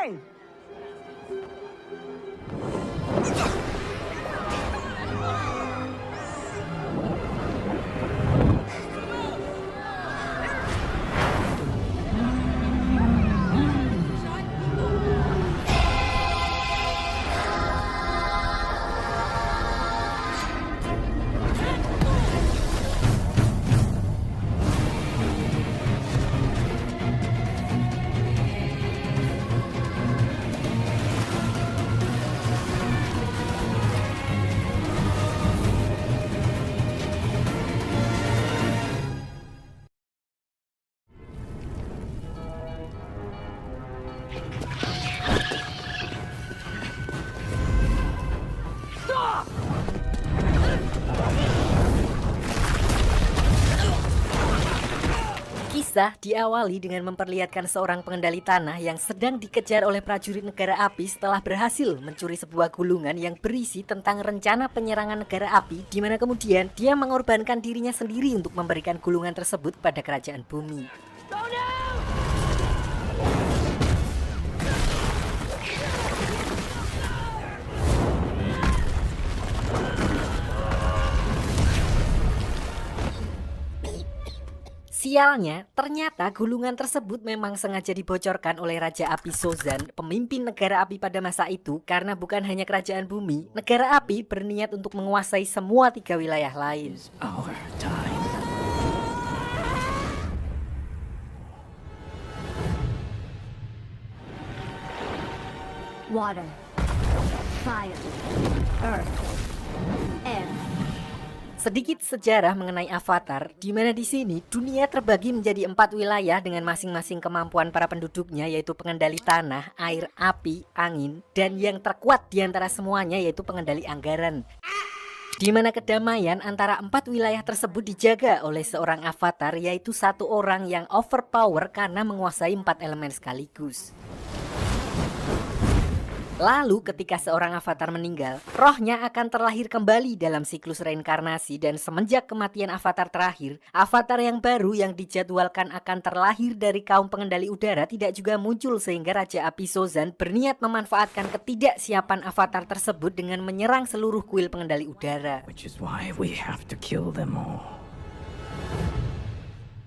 Eng! Kisah diawali dengan memperlihatkan seorang pengendali tanah yang sedang dikejar oleh prajurit negara api setelah berhasil mencuri sebuah gulungan yang berisi tentang rencana penyerangan negara api, di mana kemudian dia mengorbankan dirinya sendiri untuk memberikan gulungan tersebut pada kerajaan bumi. Sialnya, ternyata gulungan tersebut memang sengaja dibocorkan oleh Raja Api Sozan, pemimpin negara api pada masa itu, karena bukan hanya kerajaan bumi, negara api berniat untuk menguasai semua 3 wilayah lain. Our time. Water, fire, earth, air. Sedikit sejarah mengenai Avatar, di mana di sini dunia terbagi menjadi 4 wilayah dengan masing-masing kemampuan para penduduknya, yaitu pengendali tanah, air, api, angin, dan yang terkuat di antara semuanya yaitu pengendali anggaran. Di mana kedamaian antara 4 wilayah tersebut dijaga oleh seorang avatar, yaitu satu orang yang overpower karena menguasai 4 elemen sekaligus. Lalu ketika seorang avatar meninggal, rohnya akan terlahir kembali dalam siklus reinkarnasi, dan semenjak kematian avatar terakhir, avatar yang baru yang dijadwalkan akan terlahir dari kaum pengendali udara tidak juga muncul, sehingga Raja Api Sozan berniat memanfaatkan ketidaksiapan avatar tersebut dengan menyerang seluruh kuil pengendali udara. Which is why we have to kill them all.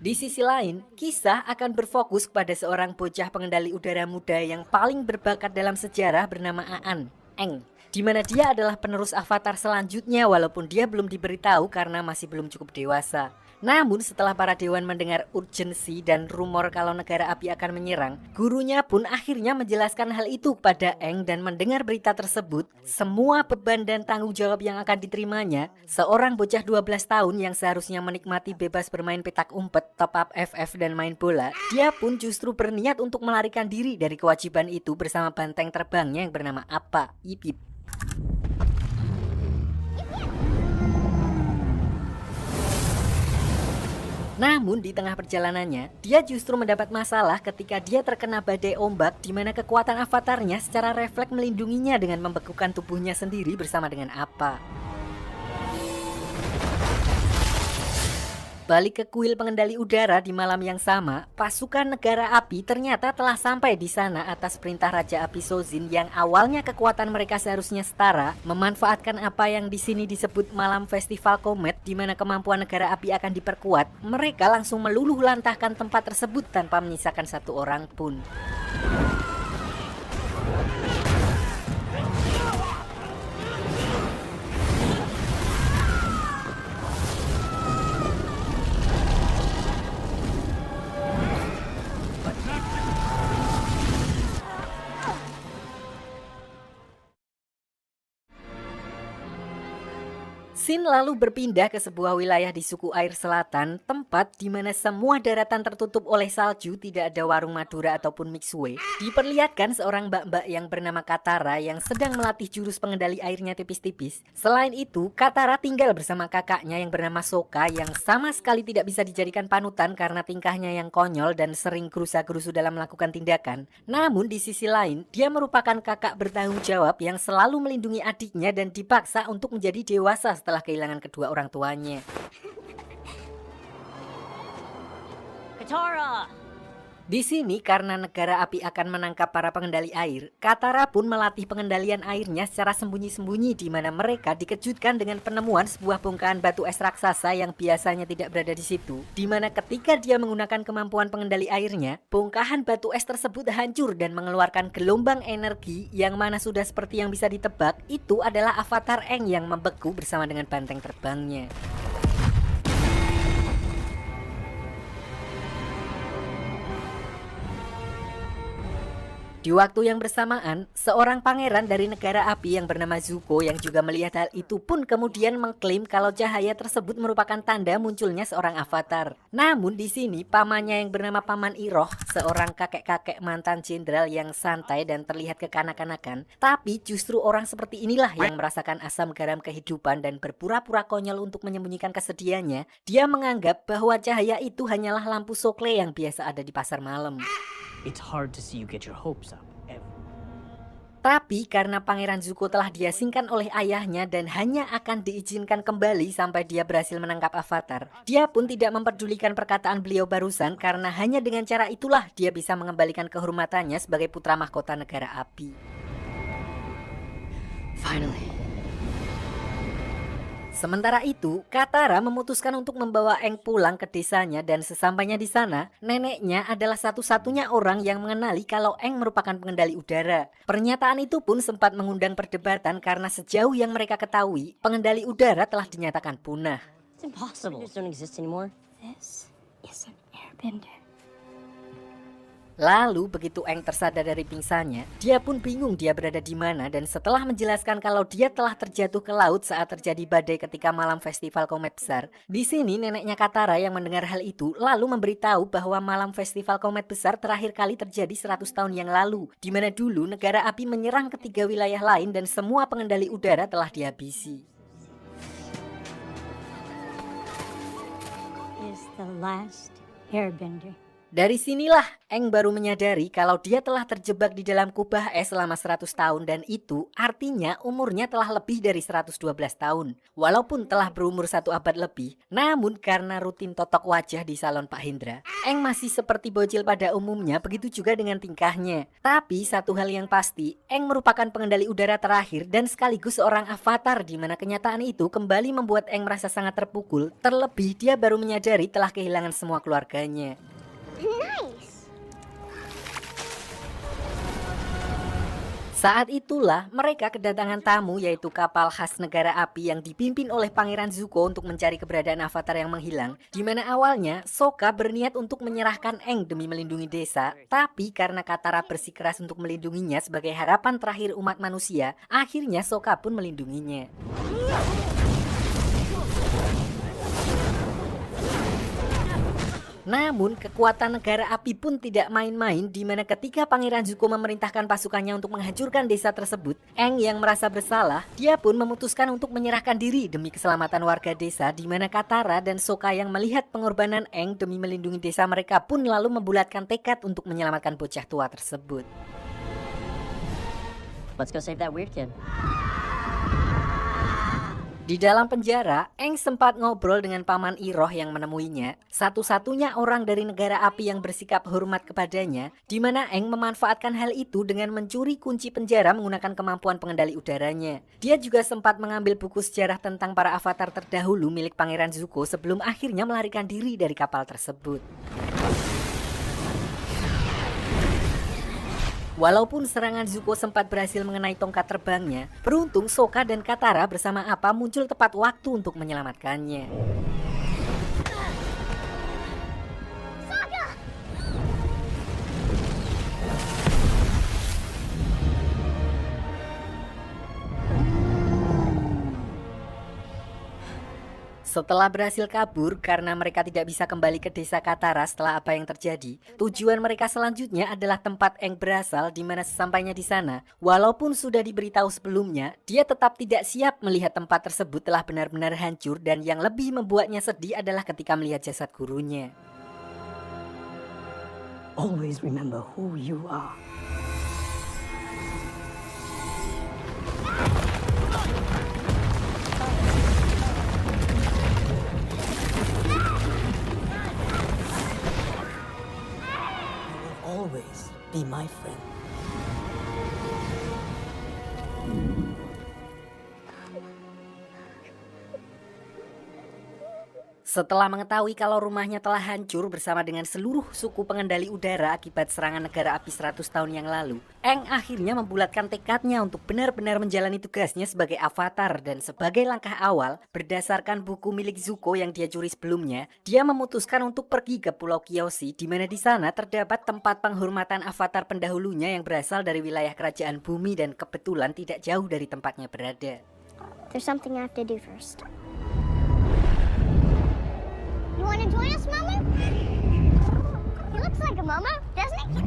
Di sisi lain, kisah akan berfokus pada seorang bocah pengendali udara muda yang paling berbakat dalam sejarah bernama Aan, Eng, di mana dia adalah penerus avatar selanjutnya walaupun dia belum diberitahu karena masih belum cukup dewasa. Namun setelah para dewan mendengar urgensi dan rumor kalau negara api akan menyerang, gurunya pun akhirnya menjelaskan hal itu pada Eng, dan mendengar berita tersebut, semua beban dan tanggung jawab yang akan diterimanya, seorang bocah 12 tahun yang seharusnya menikmati bebas bermain petak umpet, top up FF dan main bola, dia pun justru berniat untuk melarikan diri dari kewajiban itu bersama banteng terbangnya yang bernama Appa. Yip yip. Namun di tengah perjalanannya, dia justru mendapat masalah ketika dia terkena badai ombak, di mana kekuatan avatarnya secara refleks melindunginya dengan membekukan tubuhnya sendiri bersama dengan Appa. Balik ke kuil pengendali udara di malam yang sama, pasukan negara api ternyata telah sampai di sana atas perintah Raja Api Sozin yang awalnya kekuatan mereka seharusnya setara, memanfaatkan apa yang di sini disebut malam festival komet, di mana kemampuan negara api akan diperkuat. Mereka langsung meluluh lantahkan tempat tersebut tanpa menyisakan satu orang pun. Sin lalu berpindah ke sebuah wilayah di suku air selatan, tempat di mana semua daratan tertutup oleh salju, tidak ada warung Madura ataupun mixue. Diperlihatkan seorang mbak-mbak yang bernama Katara yang sedang melatih jurus pengendali airnya tipis-tipis. Selain itu, Katara tinggal bersama kakaknya yang bernama Soka yang sama sekali tidak bisa dijadikan panutan karena tingkahnya yang konyol dan sering gerusa-gerusu dalam melakukan tindakan. Namun di sisi lain, dia merupakan kakak bertanggung jawab yang selalu melindungi adiknya dan dipaksa untuk menjadi dewasa setelah kehilangan kedua orang tuanya. Katara! Di sini karena negara api akan menangkap para pengendali air, Katara pun melatih pengendalian airnya secara sembunyi-sembunyi di mana mereka dikejutkan dengan penemuan sebuah bongkahan batu es raksasa yang biasanya tidak berada di situ. Di mana ketika dia menggunakan kemampuan pengendali airnya, bongkahan batu es tersebut hancur dan mengeluarkan gelombang energi yang mana sudah seperti yang bisa ditebak, itu adalah avatar Aang yang membeku bersama dengan banteng terbangnya. Di waktu yang bersamaan, seorang pangeran dari negara api yang bernama Zuko yang juga melihat hal itu pun kemudian mengklaim kalau cahaya tersebut merupakan tanda munculnya seorang avatar. Namun di sini pamannya yang bernama Paman Iroh, seorang kakek-kakek mantan jenderal yang santai dan terlihat kekanak-kanakan, tapi justru orang seperti inilah yang merasakan asam garam kehidupan dan berpura-pura konyol untuk menyembunyikan kesedihannya. Dia menganggap bahwa cahaya itu hanyalah lampu sokle yang biasa ada di pasar malam. It's hard to see you get your hopes up. Tapi karena Pangeran Zuko telah diasingkan oleh ayahnya dan hanya akan diizinkan kembali sampai dia berhasil menangkap Avatar, dia pun tidak memperdulikan perkataan beliau barusan karena hanya dengan cara itulah dia bisa mengembalikan kehormatannya sebagai putra mahkota negara api. Finally. Sementara itu, Katara memutuskan untuk membawa Aang pulang ke desanya dan sesampainya di sana, neneknya adalah satu-satunya orang yang mengenali kalau Aang merupakan pengendali udara. Pernyataan itu pun sempat mengundang perdebatan karena sejauh yang mereka ketahui, pengendali udara telah dinyatakan punah. It's impossible. They just don't exist anymore. This is an airbender. Lalu begitu Aang tersadar dari pingsannya, dia pun bingung dia berada di mana dan setelah menjelaskan kalau dia telah terjatuh ke laut saat terjadi badai ketika malam festival komet besar. Di sini neneknya Katara yang mendengar hal itu lalu memberitahu bahwa malam festival komet besar terakhir kali terjadi 100 tahun yang lalu, di mana dulu negara api menyerang ketiga wilayah lain dan semua pengendali udara telah dihabisi. Is the last airbender. Dari sinilah Aang baru menyadari kalau dia telah terjebak di dalam kubah es selama 100 tahun dan itu artinya umurnya telah lebih dari 112 tahun. Walaupun telah berumur 1 abad lebih, namun karena rutin totok wajah di salon Pak Hendra, Aang masih seperti bocil pada umumnya, begitu juga dengan tingkahnya. Tapi satu hal yang pasti, Aang merupakan pengendali udara terakhir dan sekaligus seorang avatar di mana kenyataan itu kembali membuat Aang merasa sangat terpukul, terlebih dia baru menyadari telah kehilangan semua keluarganya. Nice. Saat itulah mereka kedatangan tamu yaitu kapal khas negara api yang dipimpin oleh Pangeran Zuko untuk mencari keberadaan avatar yang menghilang. Di mana awalnya Sokka berniat untuk menyerahkan Aang demi melindungi desa, tapi karena Katara bersikeras untuk melindunginya sebagai harapan terakhir umat manusia, akhirnya Sokka pun melindunginya. Namun kekuatan negara api pun tidak main-main di mana ketika Pangeran Zuko memerintahkan pasukannya untuk menghancurkan desa tersebut, Aang yang merasa bersalah, dia pun memutuskan untuk menyerahkan diri demi keselamatan warga desa di mana Katara dan Sokka yang melihat pengorbanan Aang demi melindungi desa mereka pun lalu membulatkan tekad untuk menyelamatkan bocah tua tersebut. Let's go save that weird kid. Di dalam penjara, Aang sempat ngobrol dengan Paman Iroh yang menemuinya, satu-satunya orang dari negara api yang bersikap hormat kepadanya, di mana Aang memanfaatkan hal itu dengan mencuri kunci penjara menggunakan kemampuan pengendali udaranya. Dia juga sempat mengambil buku sejarah tentang para avatar terdahulu milik Pangeran Zuko sebelum akhirnya melarikan diri dari kapal tersebut. Walaupun serangan Zuko sempat berhasil mengenai tongkat terbangnya, beruntung Sokka dan Katara bersama Appa muncul tepat waktu untuk menyelamatkannya. Setelah berhasil kabur karena mereka tidak bisa kembali ke desa Katara setelah apa yang terjadi, tujuan mereka selanjutnya adalah tempat Aang berasal di mana sesampainya di sana, walaupun sudah diberitahu sebelumnya, dia tetap tidak siap melihat tempat tersebut telah benar-benar hancur dan yang lebih membuatnya sedih adalah ketika melihat jasad gurunya. Always remember who you are. Be my friend. Setelah mengetahui kalau rumahnya telah hancur bersama dengan seluruh suku pengendali udara akibat serangan negara api 100 tahun yang lalu, Aang akhirnya membulatkan tekadnya untuk benar-benar menjalani tugasnya sebagai avatar, dan sebagai langkah awal, berdasarkan buku milik Zuko yang dia curi sebelumnya, dia memutuskan untuk pergi ke Pulau Kyoshi, di mana di sana terdapat tempat penghormatan avatar pendahulunya yang berasal dari wilayah kerajaan bumi dan kebetulan tidak jauh dari tempatnya berada. There's something I have to do first. You want to join us, Mama? He looks like a mama, doesn't he?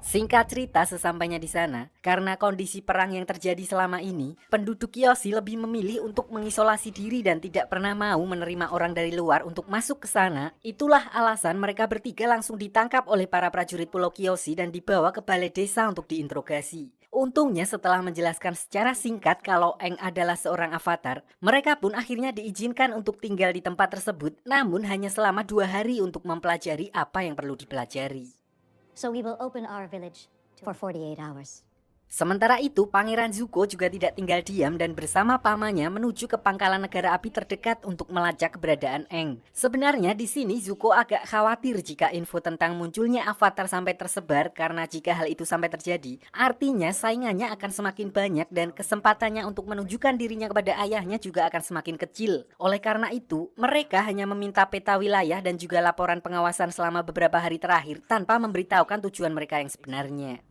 Singkat cerita, sesampainya di sana, karena kondisi perang yang terjadi selama ini, penduduk Kyoshi lebih memilih untuk mengisolasi diri dan tidak pernah mau menerima orang dari luar untuk masuk ke sana. Itulah alasan mereka bertiga langsung ditangkap oleh para prajurit Pulau Kyoshi dan dibawa ke balai desa untuk diinterogasi. Untungnya setelah menjelaskan secara singkat kalau Aang adalah seorang avatar, mereka pun akhirnya diizinkan untuk tinggal di tempat tersebut, namun hanya selama 2 hari untuk mempelajari apa yang perlu dipelajari. So we will open our village for 48 hours. Sementara itu, Pangeran Zuko juga tidak tinggal diam dan bersama pamannya menuju ke pangkalan negara api terdekat untuk melacak keberadaan Aang. Sebenarnya di sini Zuko agak khawatir jika info tentang munculnya avatar sampai tersebar, karena jika hal itu sampai terjadi, artinya saingannya akan semakin banyak dan kesempatannya untuk menunjukkan dirinya kepada ayahnya juga akan semakin kecil. Oleh karena itu, mereka hanya meminta peta wilayah dan juga laporan pengawasan selama beberapa hari terakhir tanpa memberitahukan tujuan mereka yang sebenarnya.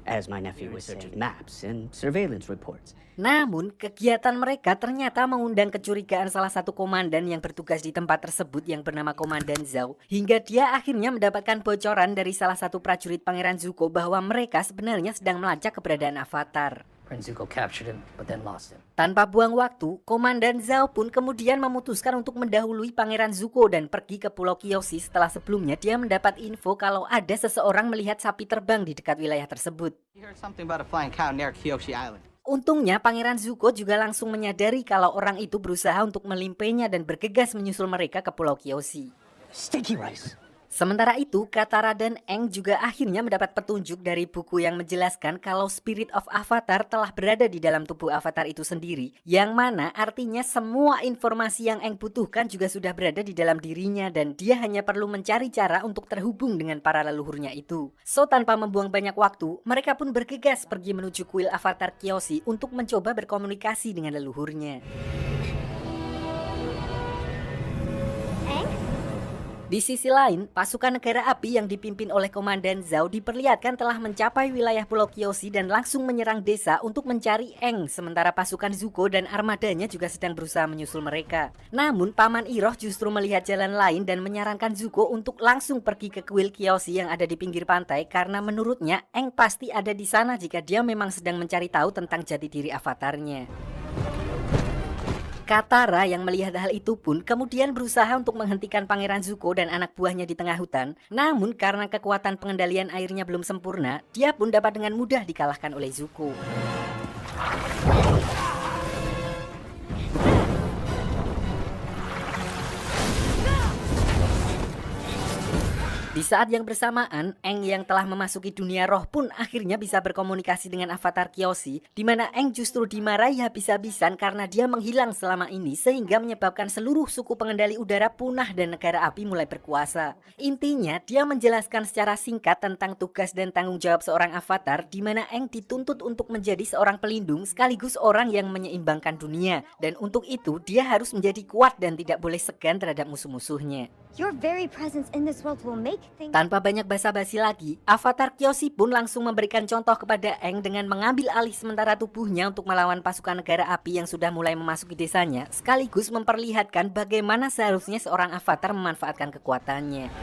As my nephew was searching maps and surveillance reports. Namun, kegiatan mereka ternyata mengundang kecurigaan salah satu komandan yang bertugas di tempat tersebut yang bernama Komandan Zhao, hingga dia akhirnya mendapatkan bocoran dari salah satu prajurit Pangeran Zuko bahwa mereka sebenarnya sedang melacak keberadaan avatar. Prince Zuko captured him, but then lost him. Tanpa buang waktu, Komandan Zhao pun kemudian memutuskan untuk mendahului Pangeran Zuko dan pergi ke Pulau Kyoshi setelah sebelumnya dia mendapat info kalau ada seseorang melihat sapi terbang di dekat wilayah tersebut. He heard something about a flying cow near Kyoshi Island. Untungnya Pangeran Zuko juga langsung menyadari kalau orang itu berusaha untuk melimpainya dan bergegas menyusul mereka ke Pulau Kyoshi. Sticky rice. Sementara itu, Katara dan Aang juga akhirnya mendapat petunjuk dari buku yang menjelaskan kalau Spirit of Avatar telah berada di dalam tubuh avatar itu sendiri, yang mana artinya semua informasi yang Aang butuhkan juga sudah berada di dalam dirinya dan dia hanya perlu mencari cara untuk terhubung dengan para leluhurnya itu. So, tanpa membuang banyak waktu, mereka pun bergegas pergi menuju kuil avatar Kyoshi untuk mencoba berkomunikasi dengan leluhurnya. Di sisi lain, pasukan negara api yang dipimpin oleh Komandan Zhao diperlihatkan telah mencapai wilayah Pulau Kyoshi dan langsung menyerang desa untuk mencari Aang, sementara pasukan Zuko dan armadanya juga sedang berusaha menyusul mereka. Namun, Paman Iroh justru melihat jalan lain dan menyarankan Zuko untuk langsung pergi ke kuil Kyoshi yang ada di pinggir pantai karena menurutnya Aang pasti ada di sana jika dia memang sedang mencari tahu tentang jati diri avatarnya. Katara yang melihat hal itu pun kemudian berusaha untuk menghentikan Pangeran Zuko dan anak buahnya di tengah hutan. Namun karena kekuatan pengendalian airnya belum sempurna, dia pun dapat dengan mudah dikalahkan oleh Zuko. Di saat yang bersamaan, Aang yang telah memasuki dunia roh pun akhirnya bisa berkomunikasi dengan avatar Kyoshi, di mana Aang justru dimarahi habis-habisan karena dia menghilang selama ini sehingga menyebabkan seluruh suku pengendali udara punah dan negara api mulai berkuasa. Intinya, dia menjelaskan secara singkat tentang tugas dan tanggung jawab seorang avatar, di mana Aang dituntut untuk menjadi seorang pelindung sekaligus orang yang menyeimbangkan dunia, dan untuk itu dia harus menjadi kuat dan tidak boleh segan terhadap musuh-musuhnya. Your very presence in this world will make things... Tanpa banyak basa-basi lagi, avatar Kyoshi pun langsung memberikan contoh kepada Aang dengan mengambil alih sementara tubuhnya untuk melawan pasukan negara api yang sudah mulai memasuki desanya, sekaligus memperlihatkan bagaimana seharusnya seorang avatar memanfaatkan kekuatannya.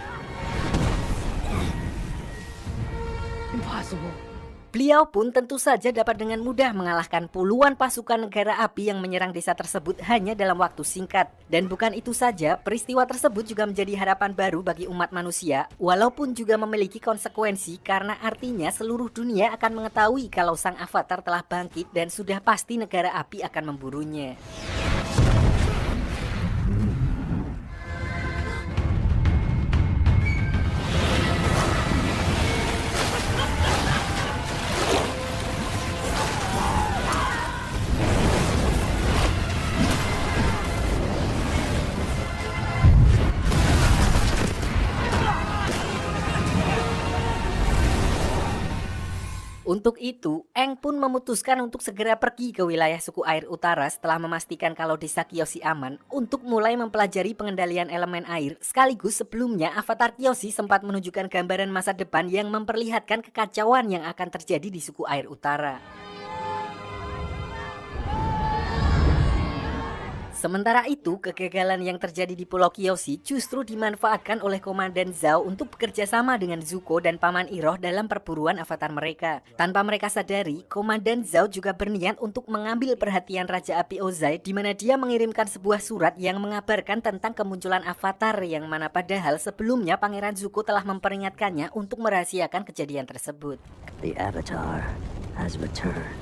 Impossible. Beliau pun tentu saja dapat dengan mudah mengalahkan puluhan pasukan negara api yang menyerang desa tersebut hanya dalam waktu singkat. Dan bukan itu saja, peristiwa tersebut juga menjadi harapan baru bagi umat manusia, walaupun juga memiliki konsekuensi karena artinya seluruh dunia akan mengetahui kalau sang avatar telah bangkit dan sudah pasti negara api akan memburunya. Untuk itu, Aang pun memutuskan untuk segera pergi ke wilayah suku air utara setelah memastikan kalau desa Kyoshi aman untuk mulai mempelajari pengendalian elemen air. Sekaligus sebelumnya, Avatar Kyoshi sempat menunjukkan gambaran masa depan yang memperlihatkan kekacauan yang akan terjadi di suku air utara. Sementara itu, kegagalan yang terjadi di Pulau Kyoshi justru dimanfaatkan oleh Komandan Zhao untuk bekerja sama dengan Zuko dan Paman Iroh dalam perburuan avatar mereka. Tanpa mereka sadari, Komandan Zhao juga berniat untuk mengambil perhatian Raja Api Ozai, di mana dia mengirimkan sebuah surat yang mengabarkan tentang kemunculan avatar, yang mana padahal sebelumnya Pangeran Zuko telah memperingatkannya untuk merahasiakan kejadian tersebut. The Avatar has returned.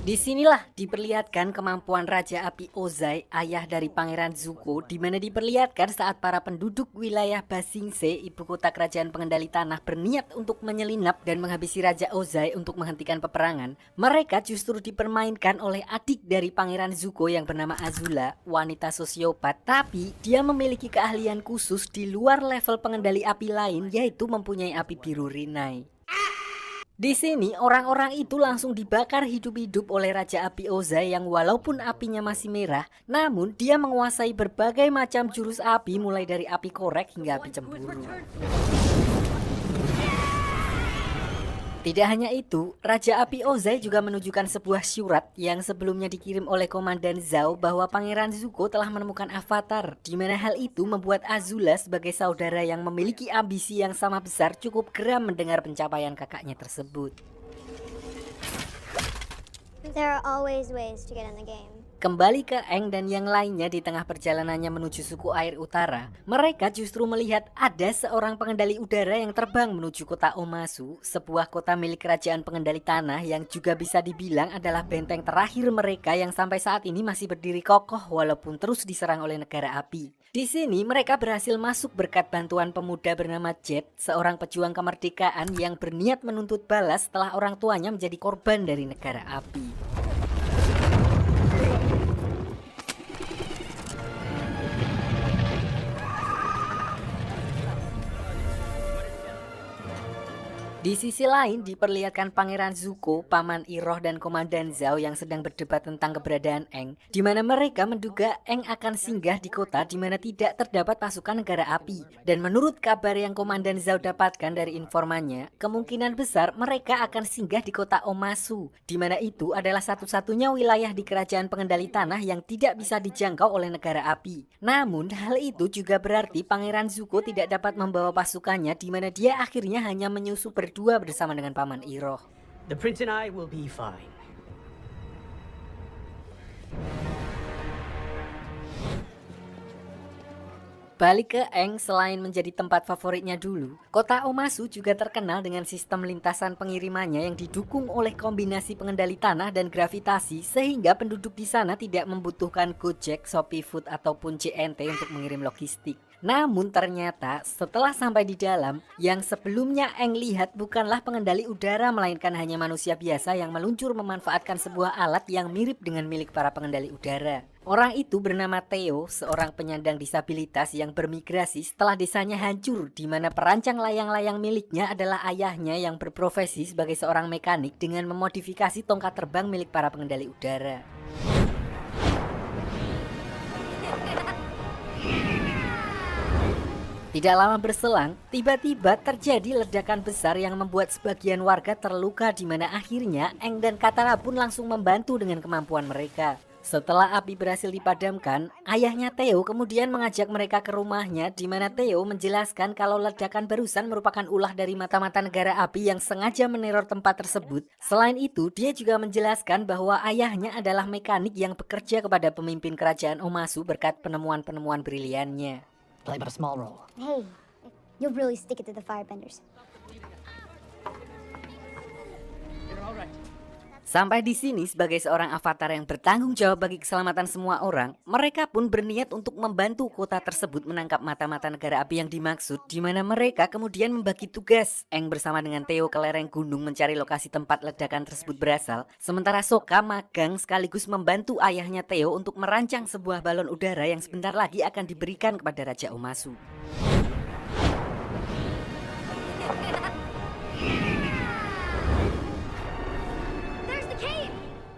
Disinilah diperlihatkan kemampuan Raja Api Ozai, ayah dari Pangeran Zuko, di mana diperlihatkan saat para penduduk wilayah Ba Sing Se, ibu kota kerajaan pengendali tanah, berniat untuk menyelinap dan menghabisi Raja Ozai untuk menghentikan peperangan. Mereka justru dipermainkan oleh adik dari Pangeran Zuko yang bernama Azula, wanita sosiopat, tapi dia memiliki keahlian khusus di luar level pengendali api lain, yaitu mempunyai api biru Rinai. Di sini orang-orang itu langsung dibakar hidup-hidup oleh Raja Api Ozai yang walaupun apinya masih merah, namun dia menguasai berbagai macam jurus api mulai dari api korek hingga api cemburu. Tidak hanya itu, Raja Api Ozai juga menunjukkan sebuah surat yang sebelumnya dikirim oleh Komandan Zhao bahwa Pangeran Zuko telah menemukan avatar, di mana hal itu membuat Azula sebagai saudara yang memiliki ambisi yang sama besar cukup geram mendengar pencapaian kakaknya tersebut. There are always ways to get in the game. Kembali ke Aang dan yang lainnya di tengah perjalanannya menuju suku air utara, mereka justru melihat ada seorang pengendali udara yang terbang menuju kota Omasu, sebuah kota milik kerajaan pengendali tanah yang juga bisa dibilang adalah benteng terakhir mereka yang sampai saat ini masih berdiri kokoh walaupun terus diserang oleh negara api. Di sini mereka berhasil masuk berkat bantuan pemuda bernama Jet, seorang pejuang kemerdekaan yang berniat menuntut balas setelah orang tuanya menjadi korban dari negara api. Di sisi lain diperlihatkan Pangeran Zuko, Paman Iroh dan Komandan Zhao yang sedang berdebat tentang keberadaan Aang, di mana mereka menduga Aang akan singgah di kota di mana tidak terdapat pasukan negara api. Dan menurut kabar yang Komandan Zhao dapatkan dari informannya, kemungkinan besar mereka akan singgah di kota Omasu, di mana itu adalah satu-satunya wilayah di kerajaan pengendali tanah yang tidak bisa dijangkau oleh negara api. Namun hal itu juga berarti Pangeran Zuko tidak dapat membawa pasukannya, di mana dia akhirnya hanya menyusup berdua bersama dengan Paman Iroh. The prince and I will be fine. Balik ke Aang, selain menjadi tempat favoritnya dulu, kota Omasu juga terkenal dengan sistem lintasan pengirimannya yang didukung oleh kombinasi pengendali tanah dan gravitasi, sehingga penduduk di sana tidak membutuhkan Gojek, Shopee Food ataupun JNT untuk mengirim logistik. Namun ternyata setelah sampai di dalam, yang sebelumnya Aang lihat bukanlah pengendali udara melainkan hanya manusia biasa yang meluncur memanfaatkan sebuah alat yang mirip dengan milik para pengendali udara. Orang itu bernama Theo, seorang penyandang disabilitas yang bermigrasi setelah desanya hancur, di mana perancang layang-layang miliknya adalah ayahnya yang berprofesi sebagai seorang mekanik dengan memodifikasi tongkat terbang milik para pengendali udara. Tidak lama berselang, tiba-tiba terjadi ledakan besar yang membuat sebagian warga terluka, di mana akhirnya Aang dan Katara pun langsung membantu dengan kemampuan mereka. Setelah api berhasil dipadamkan, ayahnya Theo kemudian mengajak mereka ke rumahnya, di mana Theo menjelaskan kalau ledakan barusan merupakan ulah dari mata-mata negara api yang sengaja meneror tempat tersebut. Selain itu, dia juga menjelaskan bahwa ayahnya adalah mekanik yang bekerja kepada pemimpin kerajaan Omasu berkat penemuan-penemuan briliannya. Play but a small role. Hey, you'll really stick it to the firebenders. Sampai di sini sebagai seorang avatar yang bertanggung jawab bagi keselamatan semua orang, mereka pun berniat untuk membantu kota tersebut menangkap mata-mata negara api yang dimaksud, di mana mereka kemudian membagi tugas. Aang bersama dengan Theo ke lereng gunung mencari lokasi tempat ledakan tersebut berasal, sementara Sokka magang sekaligus membantu ayahnya Theo untuk merancang sebuah balon udara yang sebentar lagi akan diberikan kepada Raja Omasu.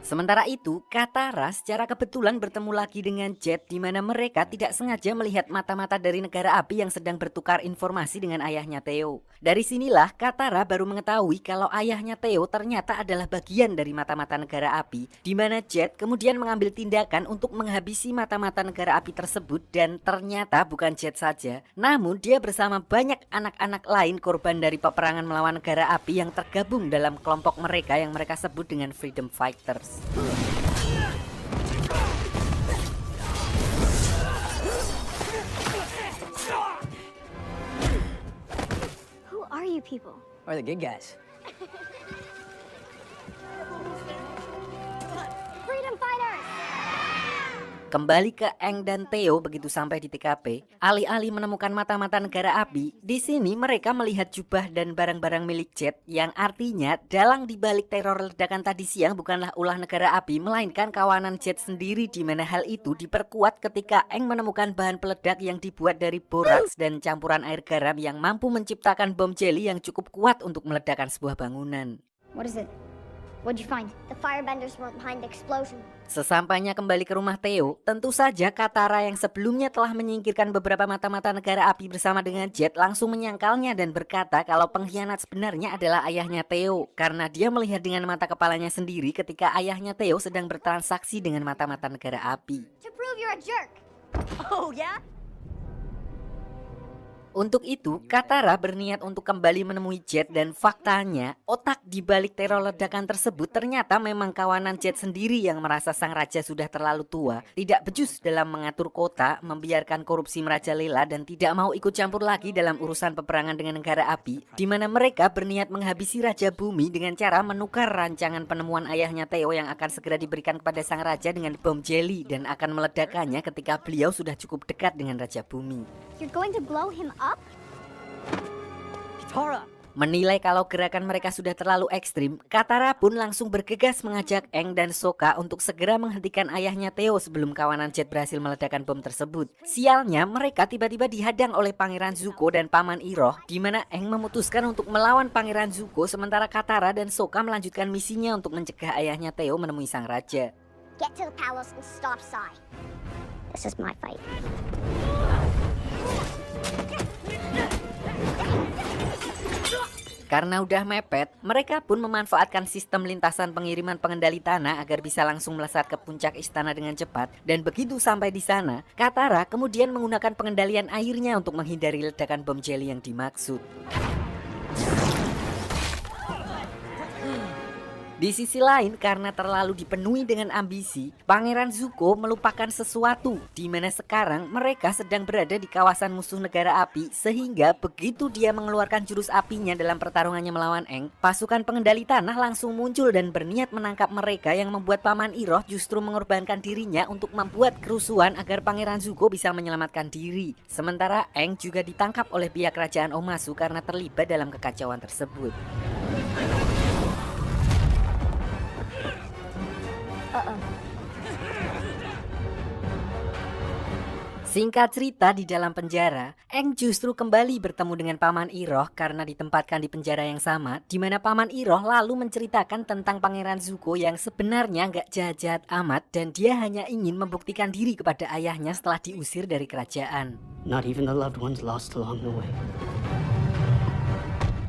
Sementara itu, Katara secara kebetulan bertemu lagi dengan Jet di mana mereka tidak sengaja melihat mata-mata dari negara api yang sedang bertukar informasi dengan ayahnya Theo. Dari sinilah Katara baru mengetahui kalau ayahnya Theo ternyata adalah bagian dari mata-mata negara api, di mana Jet kemudian mengambil tindakan untuk menghabisi mata-mata negara api tersebut, dan ternyata bukan Jet saja, namun dia bersama banyak anak-anak lain korban dari peperangan melawan negara api yang tergabung dalam kelompok mereka yang mereka sebut dengan Freedom Fighters. Who are you people? Or the good guys. Freedom fighters! Kembali ke Aang dan Theo begitu sampai di TKP, alih-alih menemukan mata-mata negara api, di sini mereka melihat jubah dan barang-barang milik Jet, yang artinya dalang dibalik teror ledakan tadi siang bukanlah ulah negara api, melainkan kawanan Jet sendiri, di mana hal itu diperkuat ketika Aang menemukan bahan peledak yang dibuat dari boraks dan campuran air garam yang mampu menciptakan bom jelly yang cukup kuat untuk meledakkan sebuah bangunan. What is it? What'd you find? The firebenders weren't behind the explosion. Sesampainya kembali ke rumah Theo, tentu saja Katara yang sebelumnya telah menyingkirkan beberapa mata-mata negara api bersama dengan Jet langsung menyangkalnya dan berkata kalau pengkhianat sebenarnya adalah ayahnya Theo, karena dia melihat dengan mata kepalanya sendiri ketika ayahnya Theo sedang bertransaksi dengan mata-mata negara api. To prove you're a jerk. Oh ya? Untuk itu, Katara berniat untuk kembali menemui Jet, dan faktanya otak di balik teror ledakan tersebut ternyata memang kawanan Jet sendiri yang merasa sang raja sudah terlalu tua, tidak becus dalam mengatur kota, membiarkan korupsi merajalela, dan tidak mau ikut campur lagi dalam urusan peperangan dengan negara api, di mana mereka berniat menghabisi Raja Bumi dengan cara menukar rancangan penemuan ayahnya Theo yang akan segera diberikan kepada sang raja dengan bom jelly dan akan meledakannya ketika beliau sudah cukup dekat dengan Raja Bumi. You're going to blow him up? Katara! Menilai kalau gerakan mereka sudah terlalu ekstrim, Katara pun langsung bergegas mengajak Aang dan Sokka untuk segera menghentikan ayahnya Theo sebelum kawanan Jet berhasil meledakkan bom tersebut. Sialnya, mereka tiba-tiba dihadang oleh Pangeran Zuko dan Paman Iroh, di mana Aang memutuskan untuk melawan Pangeran Zuko, sementara Katara dan Sokka melanjutkan misinya untuk mencegah ayahnya Theo menemui sang raja. Get to the palace and stop Sai. This is my fight. Karena udah mepet, mereka pun memanfaatkan sistem lintasan pengiriman pengendali tanah agar bisa langsung melesat ke puncak istana dengan cepat. Dan begitu sampai di sana, Katara kemudian menggunakan pengendalian airnya untuk menghindari ledakan bom jelly yang dimaksud. Di sisi lain, karena terlalu dipenuhi dengan ambisi, Pangeran Zuko melupakan sesuatu, di mana sekarang mereka sedang berada di kawasan musuh negara api, sehingga begitu dia mengeluarkan jurus apinya dalam pertarungannya melawan Aang, pasukan pengendali tanah langsung muncul dan berniat menangkap mereka, yang membuat Paman Iroh justru mengorbankan dirinya untuk membuat kerusuhan agar Pangeran Zuko bisa menyelamatkan diri. Sementara Aang juga ditangkap oleh pihak kerajaan Omasu karena terlibat dalam kekacauan tersebut. Singkat cerita, di dalam penjara, Aang justru kembali bertemu dengan Paman Iroh karena ditempatkan di penjara yang sama, di mana Paman Iroh lalu menceritakan tentang Pangeran Zuko yang sebenarnya nggak jahat-jahat amat dan dia hanya ingin membuktikan diri kepada ayahnya setelah diusir dari kerajaan. Not even the loved ones lost along the way.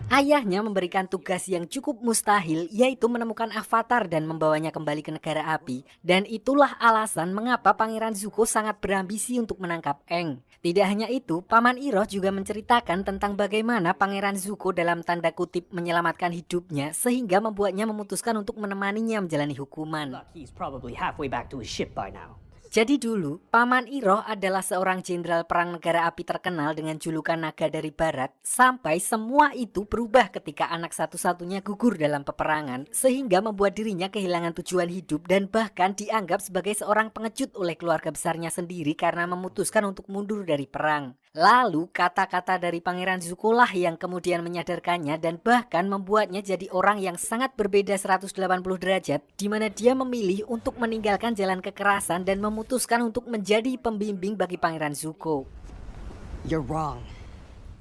Ayahnya memberikan tugas yang cukup mustahil, yaitu menemukan Avatar dan membawanya kembali ke negara api. Dan itulah alasan mengapa Pangeran Zuko sangat berambisi untuk menangkap Aang. Tidak hanya itu, Paman Iroh juga menceritakan tentang bagaimana Pangeran Zuko dalam tanda kutip menyelamatkan hidupnya, sehingga membuatnya memutuskan untuk menemaninya menjalani hukuman. He's probably halfway back to his ship by now. Jadi dulu, Paman Iroh adalah seorang jenderal perang negara api terkenal dengan julukan Naga dari Barat, sampai semua itu berubah ketika anak satu-satunya gugur dalam peperangan, sehingga membuat dirinya kehilangan tujuan hidup dan bahkan dianggap sebagai seorang pengecut oleh keluarga besarnya sendiri karena memutuskan untuk mundur dari perang. Lalu kata-kata dari Pangeran Zuko lah yang kemudian menyadarkannya dan bahkan membuatnya jadi orang yang sangat berbeda 180 derajat, di mana dia memilih untuk meninggalkan jalan kekerasan dan memutuskan untuk menjadi pembimbing bagi Pangeran Zuko. You're wrong.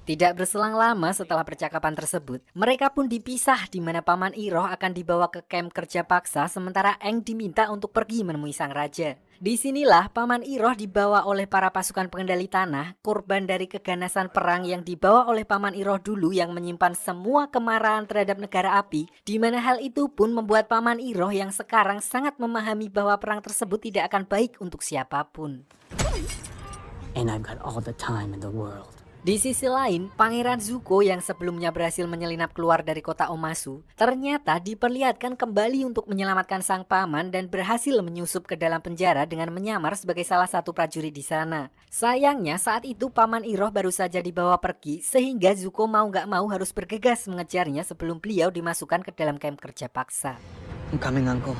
Tidak berselang lama setelah percakapan tersebut, mereka pun dipisah di mana Paman Iroh akan dibawa ke kamp kerja paksa sementara Aang diminta untuk pergi menemui sang raja. Disinilah Paman Iroh dibawa oleh para pasukan pengendali tanah, korban dari keganasan perang yang dibawa oleh Paman Iroh dulu yang menyimpan semua kemarahan terhadap negara api, di mana hal itu pun membuat Paman Iroh yang sekarang sangat memahami bahwa perang tersebut tidak akan baik untuk siapapun. And I've got all the time in the world. Di sisi lain, Pangeran Zuko yang sebelumnya berhasil menyelinap keluar dari kota Omasu, ternyata diperlihatkan kembali untuk menyelamatkan sang paman dan berhasil menyusup ke dalam penjara dengan menyamar sebagai salah satu prajurit di sana. Sayangnya saat itu Paman Iroh baru saja dibawa pergi sehingga Zuko mau gak mau harus bergegas mengejarnya sebelum beliau dimasukkan ke dalam kamp kerja paksa. I'm coming, Uncle.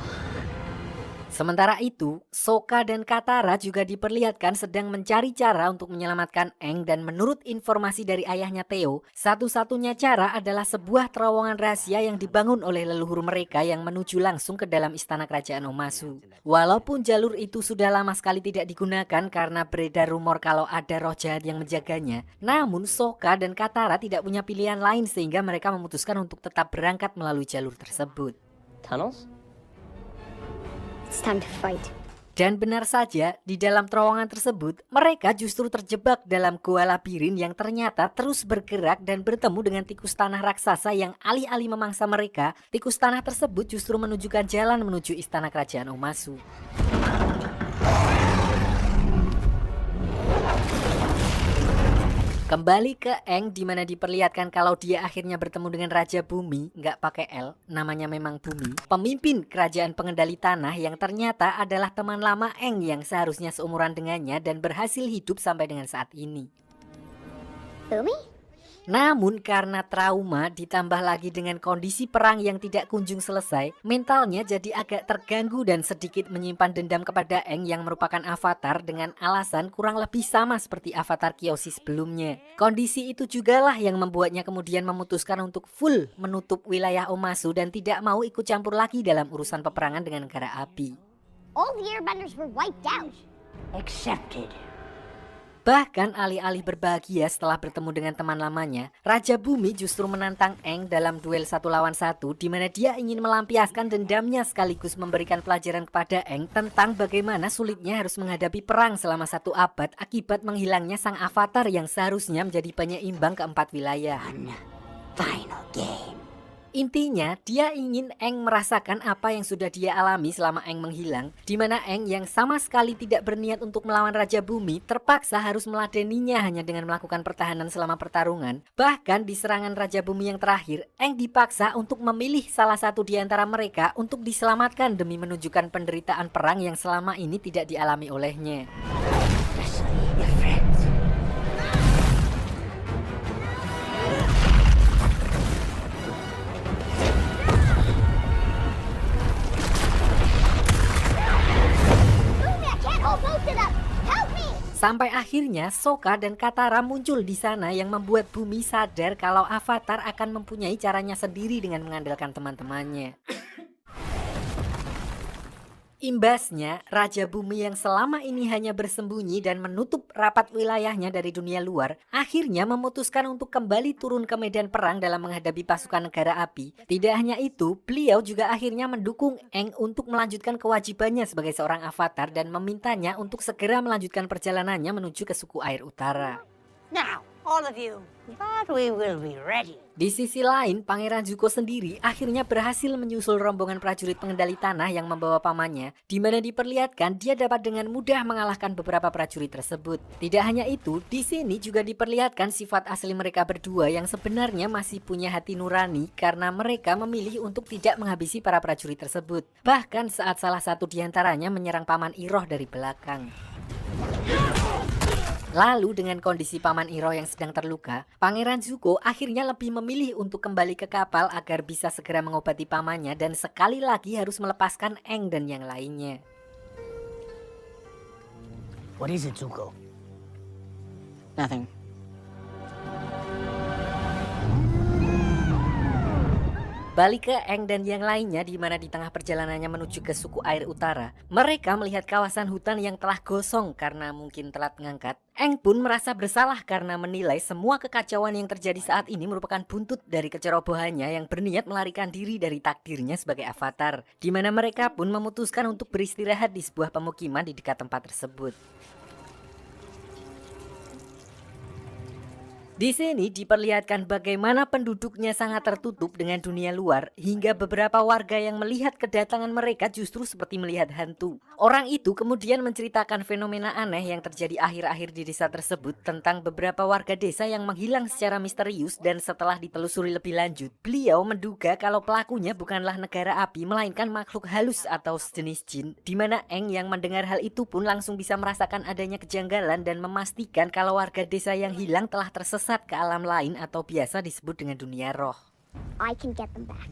Sementara itu, Sokka dan Katara juga diperlihatkan sedang mencari cara untuk menyelamatkan Aang dan menurut informasi dari ayahnya Theo, satu-satunya cara adalah sebuah terowongan rahasia yang dibangun oleh leluhur mereka yang menuju langsung ke dalam istana kerajaan Omasu. Walaupun jalur itu sudah lama sekali tidak digunakan karena beredar rumor kalau ada roh jahat yang menjaganya, namun Sokka dan Katara tidak punya pilihan lain sehingga mereka memutuskan untuk tetap berangkat melalui jalur tersebut. Tunnels? It's time to fight. Dan benar saja, di dalam terowongan tersebut, mereka justru terjebak dalam gua labirin yang ternyata terus bergerak dan bertemu dengan tikus tanah raksasa yang alih-alih memangsa mereka, tikus tanah tersebut justru menunjukkan jalan menuju istana kerajaan Omasu. Kembali ke Aang di mana diperlihatkan kalau dia akhirnya bertemu dengan Raja Bumi, nggak pakai L, namanya memang Bumi, pemimpin kerajaan pengendali tanah yang ternyata adalah teman lama Aang yang seharusnya seumuran dengannya dan berhasil hidup sampai dengan saat ini. Boomy? Namun karena trauma ditambah lagi dengan kondisi perang yang tidak kunjung selesai, mentalnya jadi agak terganggu dan sedikit menyimpan dendam kepada Aang yang merupakan avatar dengan alasan kurang lebih sama seperti avatar Kyoshi sebelumnya. Kondisi itu jugalah yang membuatnya kemudian memutuskan untuk full menutup wilayah Omasu dan tidak mau ikut campur lagi dalam urusan peperangan dengan negara api. All the airbenders were wiped out. Accepted. Bahkan alih-alih berbahagia setelah bertemu dengan teman lamanya, Raja Bumi justru menantang Aang dalam duel 1 lawan 1 di mana dia ingin melampiaskan dendamnya sekaligus memberikan pelajaran kepada Aang tentang bagaimana sulitnya harus menghadapi perang selama 1 abad akibat menghilangnya sang avatar yang seharusnya menjadi penyeimbang keempat wilayah. Final game. Intinya, dia ingin Aang merasakan apa yang sudah dia alami selama Aang menghilang, di mana Aang yang sama sekali tidak berniat untuk melawan Raja Bumi terpaksa harus meladeninya hanya dengan melakukan pertahanan selama pertarungan. Bahkan di serangan Raja Bumi yang terakhir, Aang dipaksa untuk memilih salah satu di antara mereka untuk diselamatkan demi menunjukkan penderitaan perang yang selama ini tidak dialami olehnya. Sampai akhirnya Sokka dan Katara muncul di sana yang membuat Bumi sadar kalau Avatar akan mempunyai caranya sendiri dengan mengandalkan teman-temannya. Imbasnya, Raja Bumi yang selama ini hanya bersembunyi dan menutup rapat wilayahnya dari dunia luar, akhirnya memutuskan untuk kembali turun ke medan perang dalam menghadapi pasukan negara api. Tidak hanya itu, beliau juga akhirnya mendukung Aang untuk melanjutkan kewajibannya sebagai seorang avatar dan memintanya untuk segera melanjutkan perjalanannya menuju ke suku air utara. Now, all of you, but we will be ready. Di sisi lain, Pangeran Zuko sendiri akhirnya berhasil menyusul rombongan prajurit pengendali tanah yang membawa pamannya, di mana diperlihatkan dia dapat dengan mudah mengalahkan beberapa prajurit tersebut. Tidak hanya itu, di sini juga diperlihatkan sifat asli mereka berdua yang sebenarnya masih punya hati nurani karena mereka memilih untuk tidak menghabisi para prajurit tersebut. Bahkan saat salah satu di antaranya menyerang Paman Iroh dari belakang. Lalu dengan kondisi Paman Iroh yang sedang terluka, Pangeran Zuko akhirnya lebih memilih untuk kembali ke kapal agar bisa segera mengobati pamannya dan sekali lagi harus melepaskan Aang dan yang lainnya. What is it, Zuko? Nothing. Balik ke Eng dan yang lainnya, di mana di tengah perjalanannya menuju ke suku air utara, mereka melihat kawasan hutan yang telah gosong karena mungkin telat mengangkat. Eng pun merasa bersalah karena menilai semua kekacauan yang terjadi saat ini merupakan buntut dari kecerobohannya yang berniat melarikan diri dari takdirnya sebagai avatar, di mana mereka pun memutuskan untuk beristirahat di sebuah pemukiman di dekat tempat tersebut. Di sini diperlihatkan bagaimana penduduknya sangat tertutup dengan dunia luar, hingga beberapa warga yang melihat kedatangan mereka justru seperti melihat hantu. Orang itu kemudian menceritakan fenomena aneh yang terjadi akhir-akhir di desa tersebut tentang beberapa warga desa yang menghilang secara misterius, dan setelah ditelusuri lebih lanjut, beliau menduga kalau pelakunya bukanlah negara api melainkan makhluk halus atau sejenis jin, di mana Eng yang mendengar hal itu pun langsung bisa merasakan adanya kejanggalan dan memastikan kalau warga desa yang hilang telah tersesat ke alam lain atau biasa disebut dengan dunia roh. I can get them back.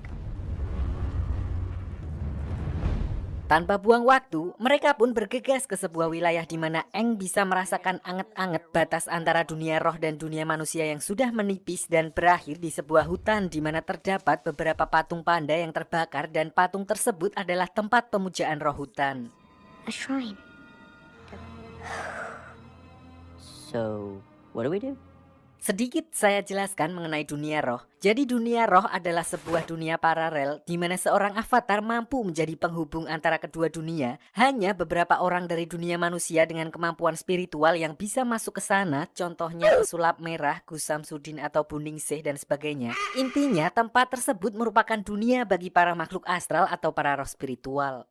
Tanpa buang waktu, mereka pun bergegas ke sebuah wilayah di mana Eng bisa merasakan anget-anget batas antara dunia roh dan dunia manusia yang sudah menipis, dan berakhir di sebuah hutan di mana terdapat beberapa patung panda yang terbakar, dan patung tersebut adalah tempat pemujaan roh hutan. A shrine. So, what do we do? Sedikit saya jelaskan mengenai dunia roh. Jadi dunia roh adalah sebuah dunia paralel di mana seorang avatar mampu menjadi penghubung antara kedua dunia. Hanya beberapa orang dari dunia manusia dengan kemampuan spiritual yang bisa masuk ke sana, contohnya Pesulap Merah, Gus Samsudin atau Buningsih dan sebagainya. Intinya tempat tersebut merupakan dunia bagi para makhluk astral atau para roh spiritual.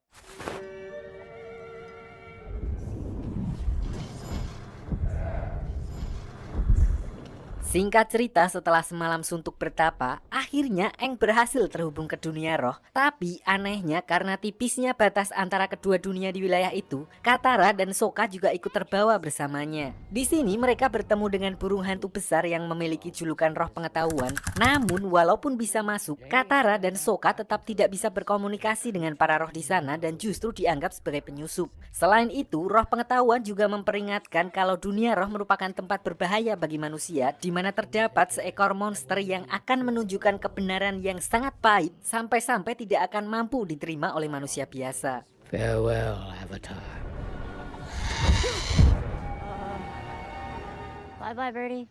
Singkat cerita, setelah semalam suntuk bertapa, akhirnya Eng berhasil terhubung ke dunia roh. Tapi anehnya karena tipisnya batas antara kedua dunia di wilayah itu, Katara dan Sokka juga ikut terbawa bersamanya. Di sini mereka bertemu dengan burung hantu besar yang memiliki julukan roh pengetahuan. Namun walaupun bisa masuk, Katara dan Sokka tetap tidak bisa berkomunikasi dengan para roh di sana dan justru dianggap sebagai penyusup. Selain itu, roh pengetahuan juga memperingatkan kalau dunia roh merupakan tempat berbahaya bagi manusia, di mana terdapat seekor monster yang akan menunjukkan kebenaran yang sangat pahit sampai-sampai tidak akan mampu diterima oleh manusia biasa. Farewell, Avatar. Bye-bye, Birdie.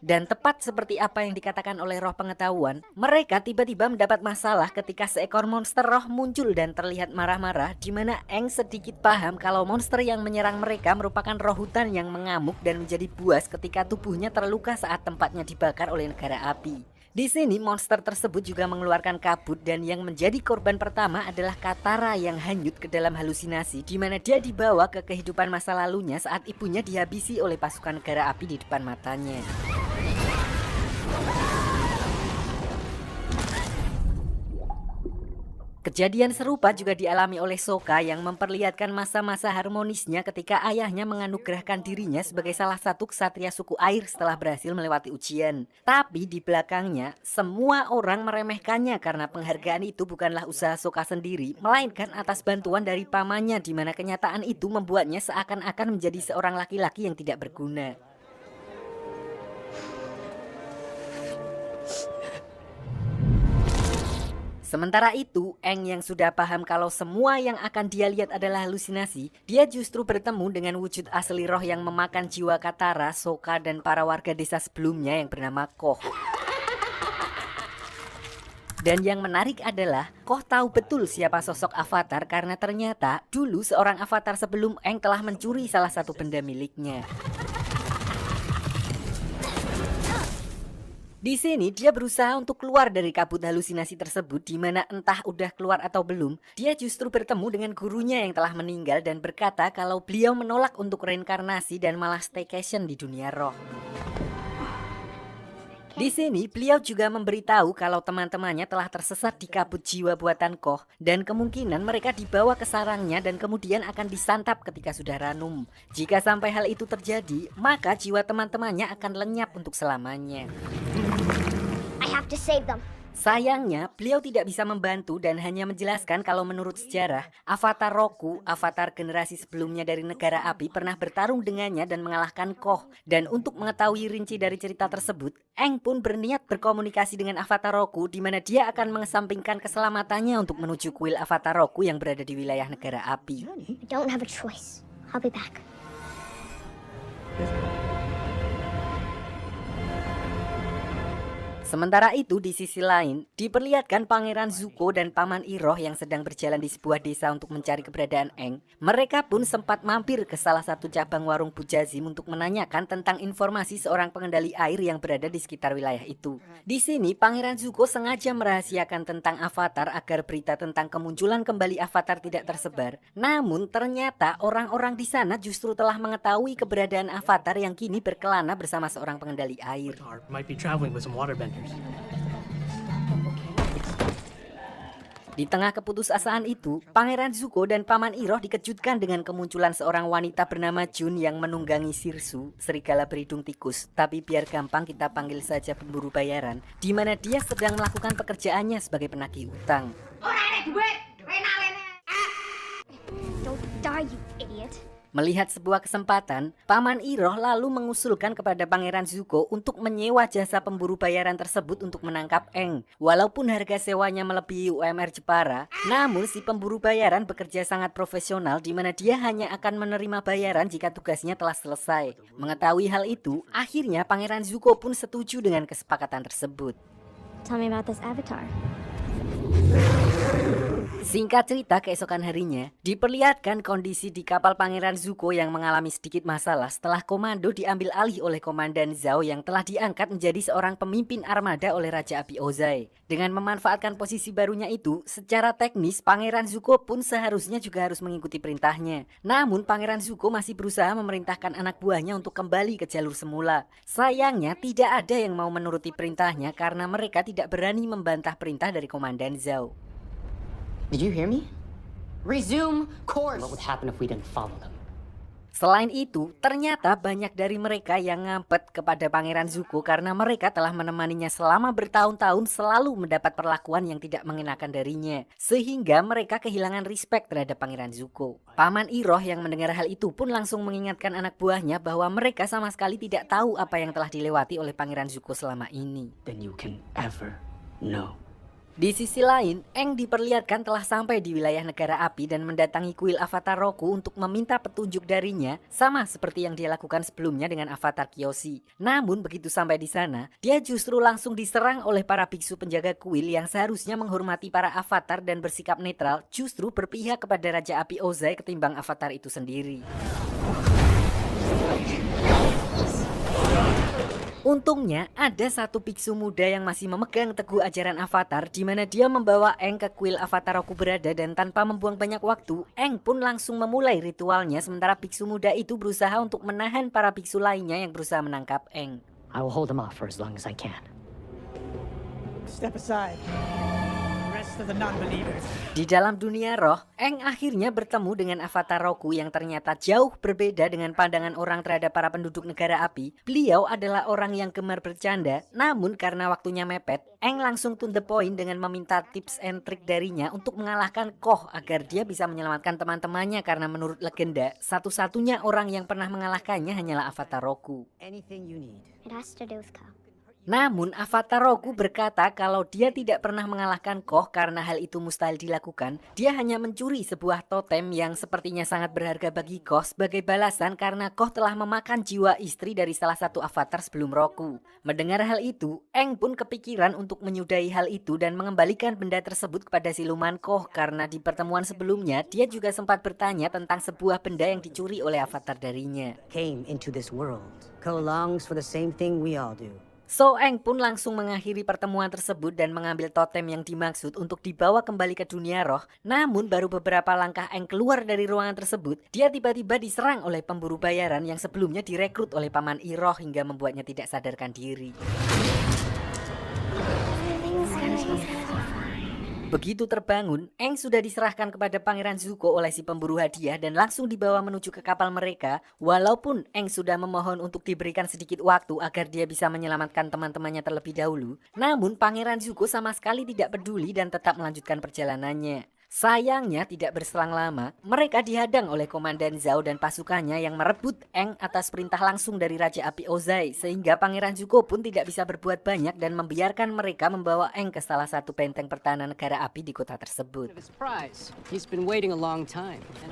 Dan tepat seperti apa yang dikatakan oleh roh pengetahuan, mereka tiba-tiba mendapat masalah ketika seekor monster roh muncul dan terlihat marah-marah, di mana Eng sedikit paham kalau monster yang menyerang mereka merupakan roh hutan yang mengamuk dan menjadi buas ketika tubuhnya terluka saat tempatnya dibakar oleh negara api. Di sini monster tersebut juga mengeluarkan kabut, dan yang menjadi korban pertama adalah Katara yang hanyut ke dalam halusinasi, di mana dia dibawa ke kehidupan masa lalunya saat ibunya dihabisi oleh pasukan negara api di depan matanya. Kejadian serupa juga dialami oleh Sokka yang memperlihatkan masa-masa harmonisnya ketika ayahnya menganugerahkan dirinya sebagai salah satu ksatria suku air setelah berhasil melewati ujian. Tapi di belakangnya, semua orang meremehkannya karena penghargaan itu bukanlah usaha Sokka sendiri, melainkan atas bantuan dari pamannya, di mana kenyataan itu membuatnya seakan-akan menjadi seorang laki-laki yang tidak berguna. Sementara itu, Eng yang sudah paham kalau semua yang akan dia lihat adalah halusinasi, dia justru bertemu dengan wujud asli roh yang memakan jiwa Katara, Sokka, dan para warga desa sebelumnya yang bernama Koh. Dan yang menarik adalah, Koh tahu betul siapa sosok avatar karena ternyata dulu seorang avatar sebelum Eng telah mencuri salah satu benda miliknya. Di sini dia berusaha untuk keluar dari kabut halusinasi tersebut, di mana entah udah keluar atau belum, dia justru bertemu dengan gurunya yang telah meninggal dan berkata kalau beliau menolak untuk reinkarnasi dan malah staycation di dunia roh. Di sini beliau juga memberitahu kalau teman-temannya telah tersesat di kabut jiwa buatan Koh, dan kemungkinan mereka dibawa ke sarangnya dan kemudian akan disantap ketika sudah ranum. Jika sampai hal itu terjadi, maka jiwa teman-temannya akan lenyap untuk selamanya. I have to save them. Sayangnya, beliau tidak bisa membantu dan hanya menjelaskan kalau menurut sejarah, Avatar Roku, avatar generasi sebelumnya dari negara api, pernah bertarung dengannya dan mengalahkan Koh. Dan untuk mengetahui rinci dari cerita tersebut, Aang pun berniat berkomunikasi dengan Avatar Roku, di mana dia akan mengesampingkan keselamatannya untuk menuju kuil Avatar Roku yang berada di wilayah negara api. I don't have a choice. I'll be back. Sementara itu di sisi lain, diperlihatkan Pangeran Zuko dan Paman Iroh yang sedang berjalan di sebuah desa untuk mencari keberadaan Aang. Mereka pun sempat mampir ke salah satu cabang warung Bujazim untuk menanyakan tentang informasi seorang pengendali air yang berada di sekitar wilayah itu. Di sini Pangeran Zuko sengaja merahasiakan tentang Avatar agar berita tentang kemunculan kembali Avatar tidak tersebar. Namun ternyata orang-orang di sana justru telah mengetahui keberadaan Avatar yang kini berkelana bersama seorang pengendali air. Might be traveling with some waterbenders. Di tengah keputusasaan itu, Pangeran Zuko dan Paman Iroh dikejutkan dengan kemunculan seorang wanita bernama Jun yang menunggangi Sirsu, serigala berhidung tikus. Tapi biar gampang kita panggil saja pemburu bayaran, di mana dia sedang melakukan pekerjaannya sebagai penagih utang. Don't die, you idiot. Melihat sebuah kesempatan, Paman Iroh lalu mengusulkan kepada Pangeran Zuko untuk menyewa jasa pemburu bayaran tersebut untuk menangkap Aang. Walaupun harga sewanya melebihi UMR Jepara, namun si pemburu bayaran bekerja sangat profesional di mana dia hanya akan menerima bayaran jika tugasnya telah selesai. Mengetahui hal itu, akhirnya Pangeran Zuko pun setuju dengan kesepakatan tersebut. Tell me about this avatar. Singkat cerita, keesokan harinya diperlihatkan kondisi di kapal Pangeran Zuko yang mengalami sedikit masalah setelah komando diambil alih oleh Komandan Zhao yang telah diangkat menjadi seorang pemimpin armada oleh Raja Api Ozai. Dengan memanfaatkan posisi barunya itu, secara teknis Pangeran Zuko pun seharusnya juga harus mengikuti perintahnya. Namun Pangeran Zuko masih berusaha memerintahkan anak buahnya untuk kembali ke jalur semula. Sayangnya tidak ada yang mau menuruti perintahnya karena mereka tidak berani membantah perintah dari Komandan Zhao. Did you hear me? Resume course. What would happen if we didn't follow them? Selain itu, ternyata banyak dari mereka yang ngampet kepada Pangeran Zuko karena mereka telah menemaninya selama bertahun-tahun selalu mendapat perlakuan yang tidak mengenakan darinya. Sehingga mereka kehilangan respect terhadap Pangeran Zuko. Paman Iroh yang mendengar hal itu pun langsung mengingatkan anak buahnya bahwa mereka sama sekali tidak tahu apa yang telah dilewati oleh Pangeran Zuko selama ini. Then you can ever know. Di sisi lain, Aang diperlihatkan telah sampai di wilayah negara api dan mendatangi kuil Avatar Roku untuk meminta petunjuk darinya, sama seperti yang dia lakukan sebelumnya dengan Avatar Kyoshi. Namun begitu sampai di sana, dia justru langsung diserang oleh para biksu penjaga kuil yang seharusnya menghormati para avatar dan bersikap netral, justru berpihak kepada Raja Api Ozai ketimbang avatar itu sendiri. Untungnya ada satu biksu muda yang masih memegang teguh ajaran Avatar di mana dia membawa Aang ke kuil Avatar Roku berada dan tanpa membuang banyak waktu, Aang pun langsung memulai ritualnya sementara biksu muda itu berusaha untuk menahan para biksu lainnya yang berusaha menangkap Aang. I will hold them off for as long as I can. Step aside. Rest of the non-believers. Di dalam dunia roh, Aang akhirnya bertemu dengan Avatar Roku yang ternyata jauh berbeda dengan pandangan orang terhadap para penduduk negara api. Beliau adalah orang yang gemar bercanda, namun karena waktunya mepet, Aang langsung to the point dengan meminta tips and trick darinya untuk mengalahkan Koh agar dia bisa menyelamatkan teman-temannya karena menurut legenda, satu-satunya orang yang pernah mengalahkannya hanyalah Avatar Roku. Anything you need. It has to do with Ko. Namun Avatar Roku berkata kalau dia tidak pernah mengalahkan Koh karena hal itu mustahil dilakukan. Dia hanya mencuri sebuah totem yang sepertinya sangat berharga bagi Koh sebagai balasan karena Koh telah memakan jiwa istri dari salah satu avatar sebelum Roku. Mendengar hal itu, Aang pun kepikiran untuk menyudahi hal itu dan mengembalikan benda tersebut kepada siluman Koh karena di pertemuan sebelumnya dia juga sempat bertanya tentang sebuah benda yang dicuri oleh avatar darinya. Came into this world. Ko longs for the same thing we all do. So Aang pun langsung mengakhiri pertemuan tersebut dan mengambil totem yang dimaksud untuk dibawa kembali ke dunia roh. Namun baru beberapa langkah Aang keluar dari ruangan tersebut, dia tiba-tiba diserang oleh pemburu bayaran yang sebelumnya direkrut oleh Paman Iroh hingga membuatnya tidak sadarkan diri. Begitu terbangun, Aang sudah diserahkan kepada Pangeran Zuko oleh si pemburu hadiah dan langsung dibawa menuju ke kapal mereka. Walaupun Aang sudah memohon untuk diberikan sedikit waktu agar dia bisa menyelamatkan teman-temannya terlebih dahulu, namun Pangeran Zuko sama sekali tidak peduli dan tetap melanjutkan perjalanannya. Sayangnya tidak berselang lama, mereka dihadang oleh Komandan Zhao dan pasukannya yang merebut Aang atas perintah langsung dari Raja Api Ozai, sehingga Pangeran Zuko pun tidak bisa berbuat banyak dan membiarkan mereka membawa Aang ke salah satu benteng pertahanan negara api di kota tersebut. His prize. He's been waiting a long time, and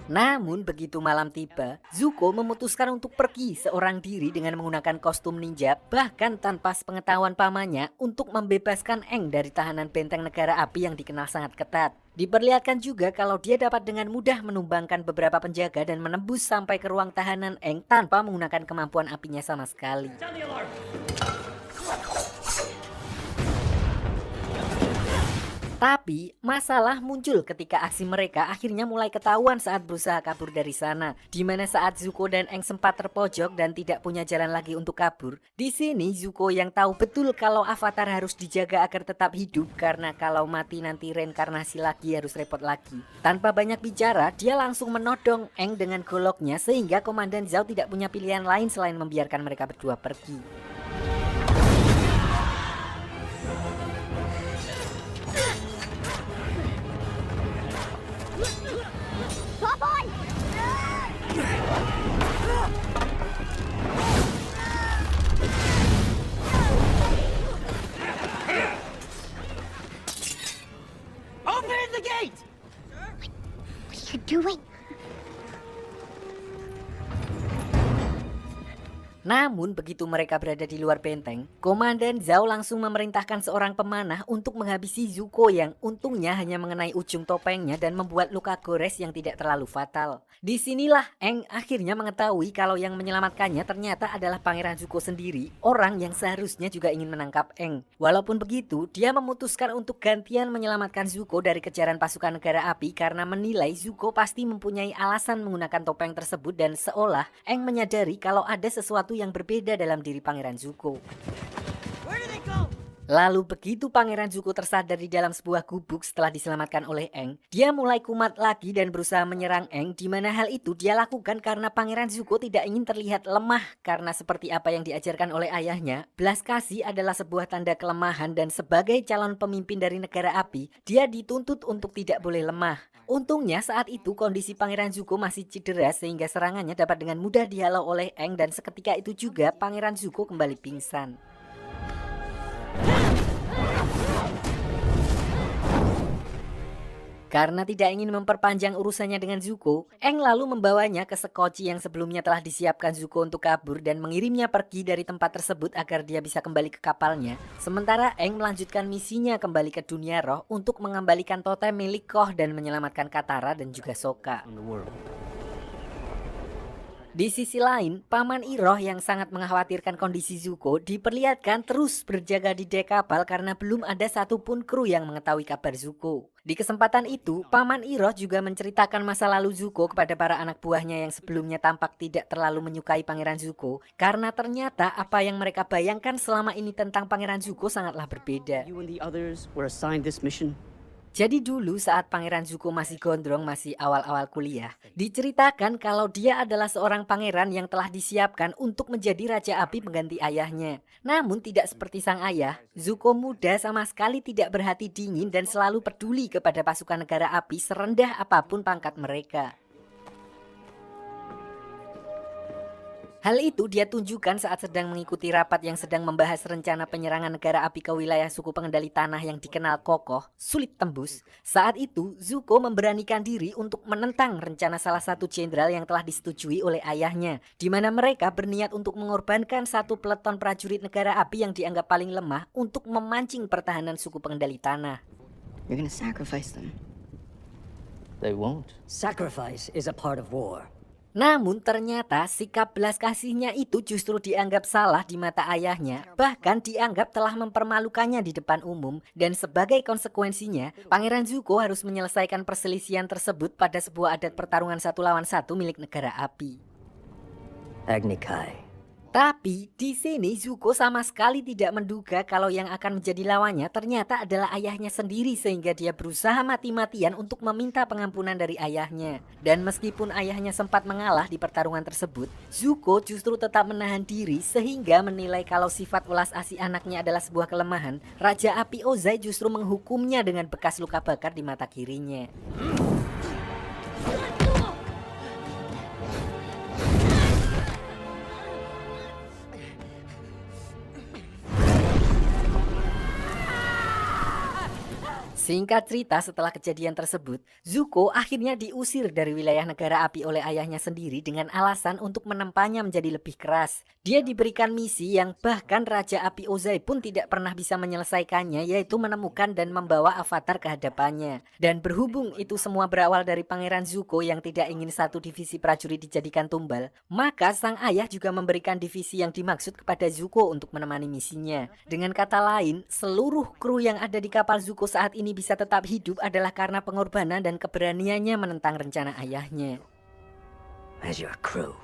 Namun begitu malam tiba, Zuko memutuskan untuk pergi seorang diri dengan menggunakan kostum ninja, bahkan tanpa sepengetahuan pamannya, untuk membebaskan Aang dari tahanan benteng negara api yang dikenal sangat ketat. Diperlihatkan juga kalau dia dapat dengan mudah menumbangkan beberapa penjaga dan menembus sampai ke ruang tahanan Aang tanpa menggunakan kemampuan apinya sama sekali. Tapi masalah muncul ketika aksi mereka akhirnya mulai ketahuan saat berusaha kabur dari sana. Dimana saat Zuko dan Aang sempat terpojok dan tidak punya jalan lagi untuk kabur. Di sini Zuko yang tahu betul kalau Avatar harus dijaga agar tetap hidup, karena kalau mati nanti reinkarnasi lagi harus repot lagi. Tanpa banyak bicara, dia langsung menodong Aang dengan goloknya sehingga Komandan Zhao tidak punya pilihan lain selain membiarkan mereka berdua pergi. Hop on! Open the gate! What are you doing? Namun begitu mereka berada di luar benteng, Komandan Zhao langsung memerintahkan seorang pemanah untuk menghabisi Zuko yang untungnya hanya mengenai ujung topengnya dan membuat luka gores yang tidak terlalu fatal. Disinilah Aang akhirnya mengetahui kalau yang menyelamatkannya ternyata adalah Pangeran Zuko sendiri, orang yang seharusnya juga ingin menangkap Aang. Walaupun begitu, dia memutuskan untuk gantian menyelamatkan Zuko dari kejaran pasukan negara api karena menilai Zuko pasti mempunyai alasan menggunakan topeng tersebut dan seolah Aang menyadari kalau ada sesuatu yang berbeda dalam diri Pangeran Zuko. Where did they go? Lalu begitu Pangeran Zuko tersadar di dalam sebuah gubuk setelah diselamatkan oleh Aang, dia mulai kumat lagi dan berusaha menyerang Aang, di mana hal itu dia lakukan karena Pangeran Zuko tidak ingin terlihat lemah, karena seperti apa yang diajarkan oleh ayahnya, belas kasih adalah sebuah tanda kelemahan dan sebagai calon pemimpin dari negara api, dia dituntut untuk tidak boleh lemah. Untungnya saat itu kondisi Pangeran Zuko masih cedera sehingga serangannya dapat dengan mudah dihalau oleh Aang dan seketika itu juga Pangeran Zuko kembali pingsan. Karena tidak ingin memperpanjang urusannya dengan Zuko, Aang lalu membawanya ke sekoci yang sebelumnya telah disiapkan Zuko untuk kabur dan mengirimnya pergi dari tempat tersebut agar dia bisa kembali ke kapalnya. Sementara Aang melanjutkan misinya kembali ke dunia roh untuk mengembalikan totem milik Koh dan menyelamatkan Katara dan juga Sokka. Di sisi lain, Paman Iroh yang sangat mengkhawatirkan kondisi Zuko diperlihatkan terus berjaga di dek kapal karena belum ada satupun kru yang mengetahui kabar Zuko. Di kesempatan itu, Paman Iroh juga menceritakan masa lalu Zuko kepada para anak buahnya yang sebelumnya tampak tidak terlalu menyukai Pangeran Zuko, karena ternyata apa yang mereka bayangkan selama ini tentang Pangeran Zuko sangatlah berbeda. You and the others were assigned this mission. Jadi dulu saat Pangeran Zuko masih gondrong, masih awal-awal kuliah, diceritakan kalau dia adalah seorang pangeran yang telah disiapkan untuk menjadi Raja Api pengganti ayahnya. Namun tidak seperti sang ayah, Zuko muda sama sekali tidak berhati dingin dan selalu peduli kepada pasukan negara api serendah apapun pangkat mereka. Hal itu dia tunjukkan saat sedang mengikuti rapat yang sedang membahas rencana penyerangan negara api ke wilayah suku pengendali tanah yang dikenal kokoh, sulit tembus. Saat itu, Zuko memberanikan diri untuk menentang rencana salah satu jenderal yang telah disetujui oleh ayahnya, di mana mereka berniat untuk mengorbankan satu peleton prajurit negara api yang dianggap paling lemah untuk memancing pertahanan suku pengendali tanah. You're gonna sacrifice them. They won't. Sacrifice is a part of war. Namun ternyata sikap belas kasihnya itu justru dianggap salah di mata ayahnya, bahkan dianggap telah mempermalukannya di depan umum, dan sebagai konsekuensinya, Pangeran Zuko harus menyelesaikan perselisihan tersebut pada sebuah adat pertarungan 1 lawan 1 milik negara api. Agni Kai, Tapi di sini Zuko sama sekali tidak menduga kalau yang akan menjadi lawannya ternyata adalah ayahnya sendiri, sehingga dia berusaha mati-matian untuk meminta pengampunan dari ayahnya. Dan meskipun ayahnya sempat mengalah di pertarungan tersebut, Zuko justru tetap menahan diri sehingga menilai kalau sifat welas asih anaknya adalah sebuah kelemahan. Raja Api Ozai justru menghukumnya dengan bekas luka bakar di mata kirinya. Singkat cerita, setelah kejadian tersebut, Zuko akhirnya diusir dari wilayah negara api oleh ayahnya sendiri dengan alasan untuk menempanya menjadi lebih keras. Dia diberikan misi yang bahkan Raja Api Ozai pun tidak pernah bisa menyelesaikannya, yaitu menemukan dan membawa avatar ke hadapannya. Dan berhubung itu semua berawal dari Pangeran Zuko yang tidak ingin satu divisi prajurit dijadikan tumbal, maka sang ayah juga memberikan divisi yang dimaksud kepada Zuko untuk menemani misinya. Dengan kata lain, seluruh kru yang ada di kapal Zuko saat ini bisa tetap hidup adalah karena pengorbanan dan keberaniannya menentang rencana ayahnya. As your crew.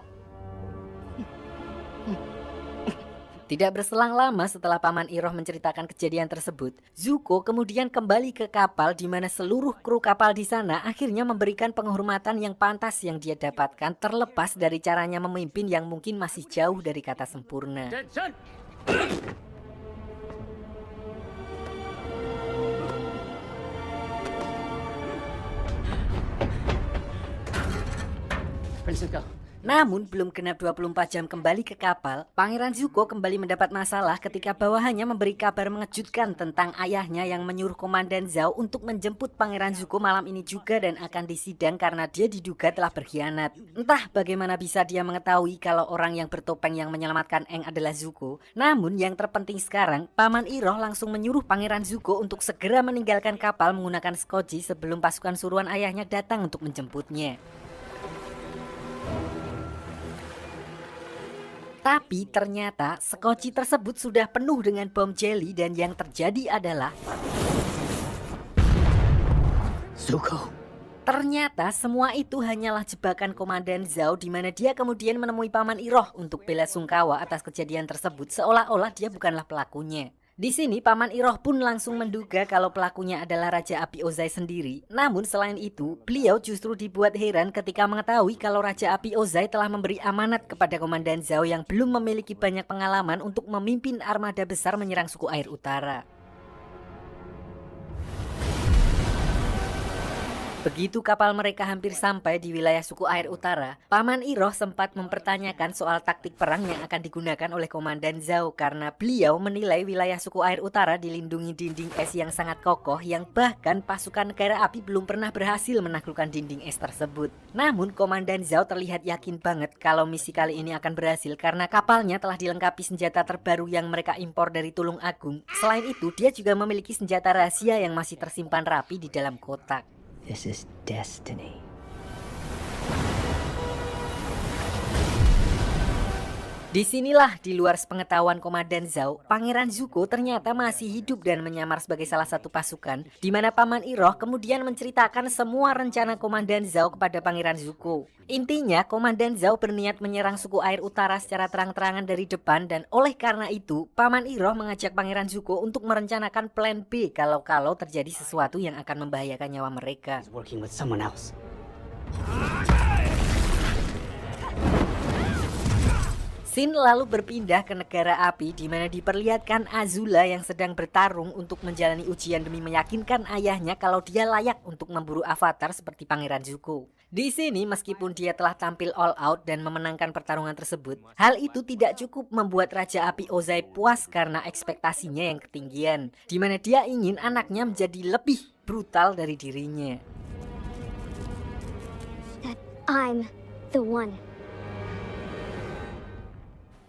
Tidak berselang lama setelah Paman Iroh menceritakan kejadian tersebut, Zuko kemudian kembali ke kapal di mana seluruh kru kapal di sana akhirnya memberikan penghormatan yang pantas yang dia dapatkan, terlepas dari caranya memimpin yang mungkin masih jauh dari kata sempurna. Francisco. Namun belum genap 24 jam kembali ke kapal, Pangeran Zuko kembali mendapat masalah ketika bawahannya memberi kabar mengejutkan tentang ayahnya yang menyuruh Komandan Zhao untuk menjemput Pangeran Zuko malam ini juga dan akan disidang karena dia diduga telah berkhianat. Entah bagaimana bisa dia mengetahui kalau orang yang bertopeng yang menyelamatkan Aang adalah Zuko. Namun yang terpenting sekarang, Paman Iroh langsung menyuruh Pangeran Zuko untuk segera meninggalkan kapal menggunakan skoci sebelum pasukan suruhan ayahnya datang untuk menjemputnya. Tapi ternyata skoci tersebut sudah penuh dengan bom jelly dan yang terjadi adalah Zuko. ternyata semua itu hanyalah jebakan Komandan Zhao di mana dia kemudian menemui Paman Iroh untuk bela sungkawa atas kejadian tersebut seolah-olah dia bukanlah pelakunya. Di sini Paman Iroh pun langsung menduga kalau pelakunya adalah Raja Api Ozai sendiri. Namun selain itu, beliau justru dibuat heran ketika mengetahui kalau Raja Api Ozai telah memberi amanat kepada Komandan Zhao yang belum memiliki banyak pengalaman untuk memimpin armada besar menyerang suku air utara. Begitu kapal mereka hampir sampai di wilayah suku air utara, Paman Iroh sempat mempertanyakan soal taktik perang yang akan digunakan oleh Komandan Zhao karena beliau menilai wilayah suku air utara dilindungi dinding es yang sangat kokoh yang bahkan pasukan negara api belum pernah berhasil menaklukkan dinding es tersebut. Namun Komandan Zhao terlihat yakin banget kalau misi kali ini akan berhasil karena kapalnya telah dilengkapi senjata terbaru yang mereka impor dari Tulung Agung. Selain itu, dia juga memiliki senjata rahasia yang masih tersimpan rapi di dalam kotak. This is destiny. Disinilah di luar sepengetahuan Komandan Zhao, Pangeran Zuko ternyata masih hidup dan menyamar sebagai salah satu pasukan, di mana Paman Iroh kemudian menceritakan semua rencana Komandan Zhao kepada Pangeran Zuko. Intinya, Komandan Zhao berniat menyerang suku air utara secara terang-terangan dari depan dan oleh karena itu, Paman Iroh mengajak Pangeran Zuko untuk merencanakan plan B kalau terjadi sesuatu yang akan membahayakan nyawa mereka. He's working with someone else. Scene lalu berpindah ke negara api di mana diperlihatkan Azula yang sedang bertarung untuk menjalani ujian demi meyakinkan ayahnya kalau dia layak untuk memburu avatar seperti Pangeran Zuko. Di sini meskipun dia telah tampil all out dan memenangkan pertarungan tersebut, hal itu tidak cukup membuat Raja Api Ozai puas karena ekspektasinya yang ketinggian, di mana dia ingin anaknya menjadi lebih brutal dari dirinya. That I'm the one.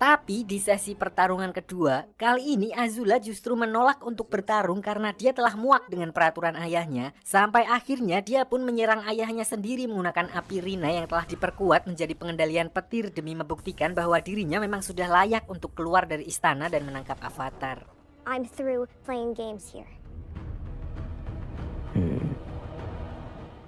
Tapi di sesi pertarungan kedua, kali ini Azula justru menolak untuk bertarung karena dia telah muak dengan peraturan ayahnya. Sampai akhirnya dia pun menyerang ayahnya sendiri menggunakan api Rina yang telah diperkuat menjadi pengendalian petir demi membuktikan bahwa dirinya memang sudah layak untuk keluar dari istana dan menangkap avatar. I'm through playing games here.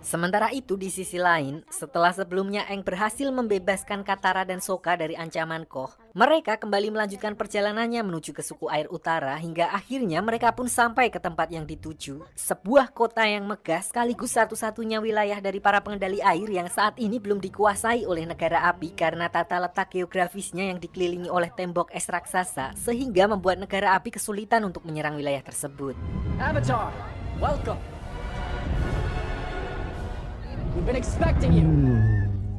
Sementara itu di sisi lain, setelah sebelumnya Aang berhasil membebaskan Katara dan Sokka dari ancaman Koh, mereka kembali melanjutkan perjalanannya menuju ke suku air utara hingga akhirnya mereka pun sampai ke tempat yang dituju. Sebuah kota yang megah sekaligus satu-satunya wilayah dari para pengendali air yang saat ini belum dikuasai oleh negara api karena tata letak geografisnya yang dikelilingi oleh tembok es raksasa sehingga membuat negara api kesulitan untuk menyerang wilayah tersebut. Avatar, welcome. We've been expecting you.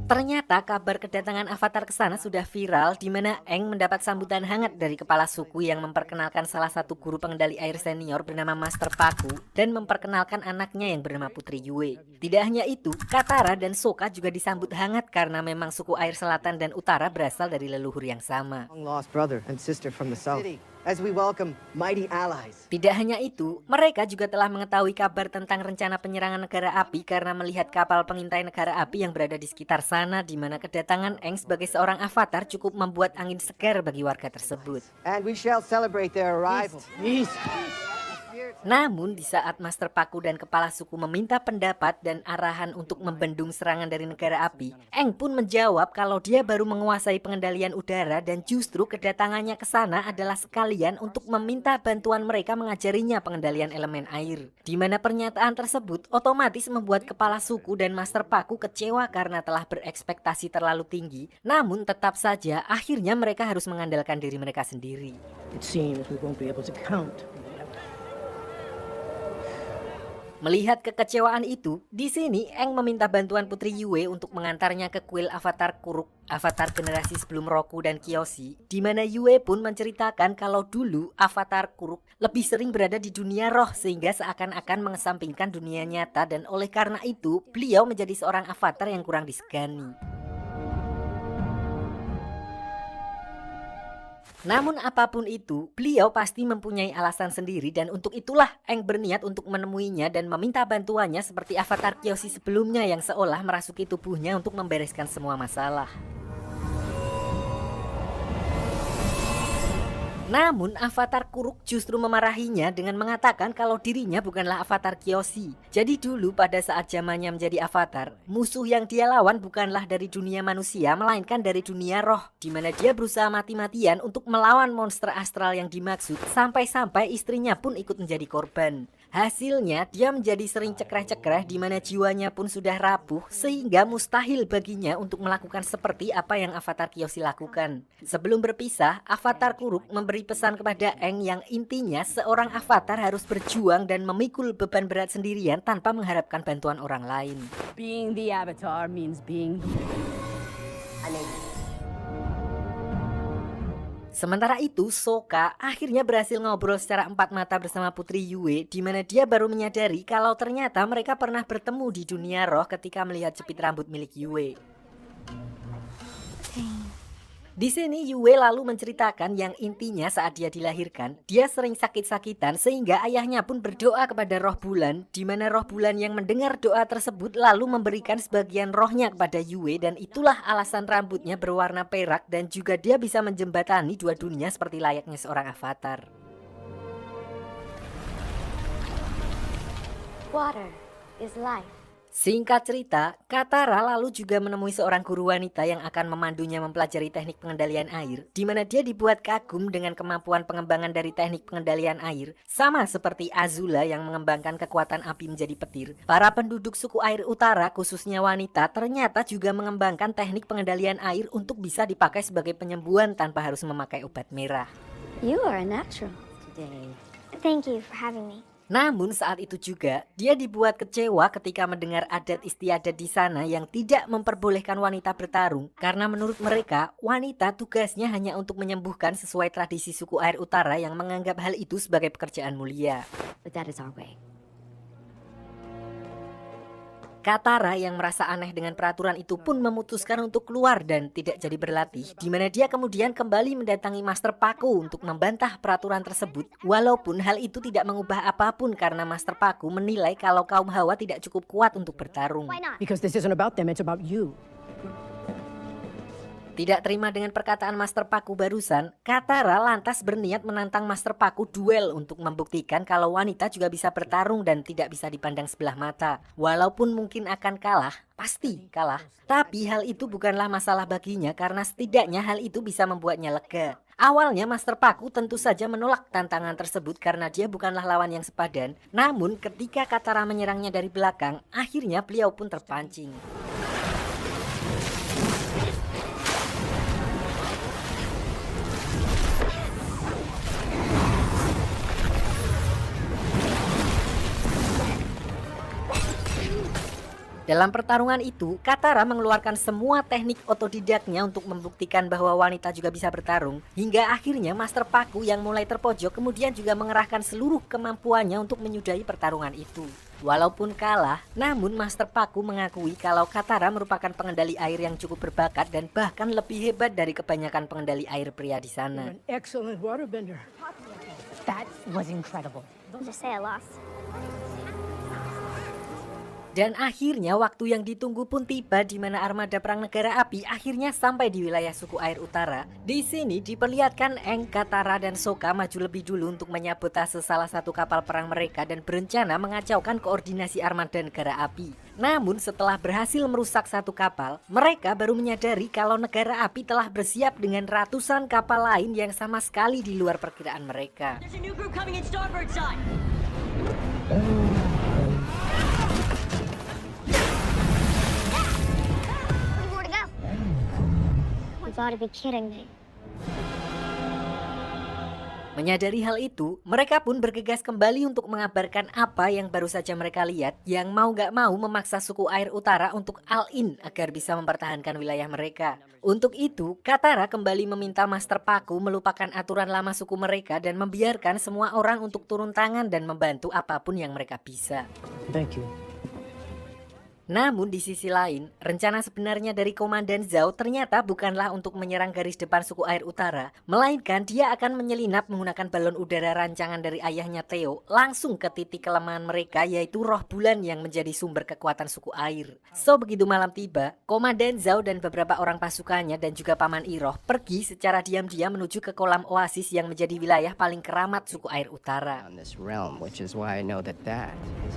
Ternyata kabar kedatangan Avatar ke sana sudah viral di mana Aang mendapat sambutan hangat dari kepala suku yang memperkenalkan salah satu guru pengendali air senior bernama Master Paku dan memperkenalkan anaknya yang bernama Putri Yue. Tidak hanya itu, Katara dan Sokka juga disambut hangat karena memang suku air selatan dan utara berasal dari leluhur yang sama. Long lost brother and sister from the south. As we welcome mighty allies. Tidak hanya itu, mereka juga telah mengetahui kabar tentang rencana penyerangan negara api karena melihat kapal pengintai negara api yang berada di sekitar sana di mana kedatangan Aang sebagai seorang avatar cukup membuat angin segar bagi warga tersebut. And we shall celebrate their arrival. Namun di saat Master Paku dan kepala suku meminta pendapat dan arahan untuk membendung serangan dari negara api, Aang pun menjawab kalau dia baru menguasai pengendalian udara dan justru kedatangannya ke sana adalah sekalian untuk meminta bantuan mereka mengajarinya pengendalian elemen air. Di mana pernyataan tersebut otomatis membuat kepala suku dan Master Paku kecewa karena telah berekspektasi terlalu tinggi. Namun tetap saja akhirnya mereka harus mengandalkan diri mereka sendiri. It seems we won't be able to count. Melihat kekecewaan itu, di sini Aang meminta bantuan Putri Yue untuk mengantarnya ke kuil Avatar Kuruk, avatar generasi sebelum Roku dan Kyoshi, di mana Yue pun menceritakan kalau dulu Avatar Kuruk lebih sering berada di dunia roh sehingga seakan-akan mengesampingkan dunia nyata dan oleh karena itu beliau menjadi seorang avatar yang kurang disegani. Namun apapun itu, beliau pasti mempunyai alasan sendiri dan untuk itulah Aang berniat untuk menemuinya dan meminta bantuannya seperti avatar Kyoshi sebelumnya yang seolah merasuki tubuhnya untuk membereskan semua masalah. Namun Avatar Kuruk justru memarahinya dengan mengatakan kalau dirinya bukanlah Avatar Kyoshi. Jadi dulu pada saat zamannya menjadi avatar, musuh yang dia lawan bukanlah dari dunia manusia melainkan dari dunia roh, di mana dia berusaha mati-matian untuk melawan monster astral yang dimaksud sampai-sampai istrinya pun ikut menjadi korban. Hasilnya dia menjadi sering cekreh-cekreh di mana jiwanya pun sudah rapuh sehingga mustahil baginya untuk melakukan seperti apa yang Avatar Kyoshi lakukan. Sebelum berpisah, Avatar Kuruk memberi pesan kepada Aang yang intinya seorang avatar harus berjuang dan memikul beban berat sendirian tanpa mengharapkan bantuan orang lain. Being the Avatar means being the... Sementara itu, Sokka akhirnya berhasil ngobrol secara empat mata bersama Putri Yue di mana dia baru menyadari kalau ternyata mereka pernah bertemu di dunia roh ketika melihat jepit rambut milik Yue. Di sini Yue lalu menceritakan yang intinya saat dia dilahirkan, dia sering sakit-sakitan sehingga ayahnya pun berdoa kepada roh bulan, di mana roh bulan yang mendengar doa tersebut lalu memberikan sebagian rohnya kepada Yue dan itulah alasan rambutnya berwarna perak dan juga dia bisa menjembatani dua dunia seperti layaknya seorang avatar. Water is life. Singkat cerita, Katara lalu juga menemui seorang guru wanita yang akan memandunya mempelajari teknik pengendalian air, di mana dia dibuat kagum dengan kemampuan pengembangan dari teknik pengendalian air, sama seperti Azula yang mengembangkan kekuatan api menjadi petir. Para penduduk suku air utara, khususnya wanita, ternyata juga mengembangkan teknik pengendalian air untuk bisa dipakai sebagai penyembuhan tanpa harus memakai obat merah. You are a natural today. Thank you for having me. Namun saat itu juga, dia dibuat kecewa ketika mendengar adat istiadat di sana yang tidak memperbolehkan wanita bertarung. Karena menurut mereka, wanita tugasnya hanya untuk menyembuhkan sesuai tradisi suku air utara yang menganggap hal itu sebagai pekerjaan mulia. But that is our way. Katara yang merasa aneh dengan peraturan itu pun memutuskan untuk keluar dan tidak jadi berlatih, di mana dia kemudian kembali mendatangi Master Paku untuk membantah peraturan tersebut, walaupun hal itu tidak mengubah apapun karena Master Paku menilai kalau kaum Hawa tidak cukup kuat untuk bertarung. Why not? Because this isn't about them, it's about you. Tidak terima dengan perkataan Master Paku barusan, Katara lantas berniat menantang Master Paku duel untuk membuktikan kalau wanita juga bisa bertarung dan tidak bisa dipandang sebelah mata. Walaupun mungkin akan kalah, pasti kalah. Tapi hal itu bukanlah masalah baginya karena setidaknya hal itu bisa membuatnya lega. Awalnya Master Paku tentu saja menolak tantangan tersebut karena dia bukanlah lawan yang sepadan. Namun ketika Katara menyerangnya dari belakang, akhirnya beliau pun terpancing. Dalam pertarungan itu, Katara mengeluarkan semua teknik otodidaknya untuk membuktikan bahwa wanita juga bisa bertarung. Hingga akhirnya Master Paku yang mulai terpojok kemudian juga mengerahkan seluruh kemampuannya untuk menyudahi pertarungan itu. Walaupun kalah, namun Master Paku mengakui kalau Katara merupakan pengendali air yang cukup berbakat dan bahkan lebih hebat dari kebanyakan pengendali air pria di sana. An excellent waterbender. That was incredible. Just say I lost. Dan akhirnya waktu yang ditunggu pun tiba di mana armada perang negara api akhirnya sampai di wilayah suku air utara. Di sini diperlihatkan Aang, Katara, dan Sokka maju lebih dulu untuk menyabotase salah satu kapal perang mereka dan berencana mengacaukan koordinasi armada negara api. Namun setelah berhasil merusak satu kapal, mereka baru menyadari kalau negara api telah bersiap dengan ratusan kapal lain yang sama sekali di luar perkiraan mereka. There's a new group coming in starboard side. More to go. You gotta be kidding me. Menyadari hal itu, mereka pun bergegas kembali untuk mengabarkan apa yang baru saja mereka lihat, yang mau gak mau memaksa suku air utara untuk all-in agar bisa mempertahankan wilayah mereka. Untuk itu, Katara kembali meminta Master Paku melupakan aturan lama suku mereka dan membiarkan semua orang untuk turun tangan dan membantu apapun yang mereka bisa. Thank you. Namun di sisi lain, rencana sebenarnya dari Komandan Zhao ternyata bukanlah untuk menyerang garis depan suku air utara, melainkan dia akan menyelinap menggunakan balon udara rancangan dari ayahnya Theo langsung ke titik kelemahan mereka, yaitu roh bulan yang menjadi sumber kekuatan suku air. So begitu malam tiba, Komandan Zhao dan beberapa orang pasukannya dan juga Paman Iroh pergi secara diam-diam menuju ke kolam oasis yang menjadi wilayah paling keramat suku air utara. On this realm, which is why I know that is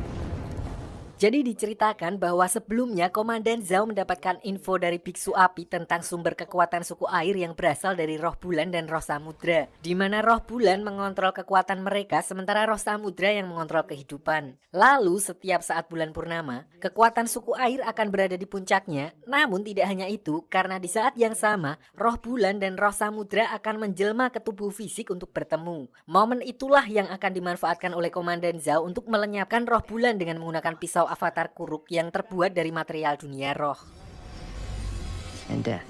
Jadi diceritakan bahwa sebelumnya Komandan Zhao mendapatkan info dari Biksu Api tentang sumber kekuatan suku air yang berasal dari roh bulan dan roh samudra, di mana roh bulan mengontrol kekuatan mereka sementara roh samudra yang mengontrol kehidupan. Lalu setiap saat bulan purnama, kekuatan suku air akan berada di puncaknya. Namun tidak hanya itu, karena di saat yang sama, roh bulan dan roh samudra akan menjelma ke tubuh fisik untuk bertemu. Momen itulah yang akan dimanfaatkan oleh Komandan Zhao untuk melenyapkan roh bulan dengan menggunakan pisau avatar kuruk yang terbuat dari material dunia roh. and death.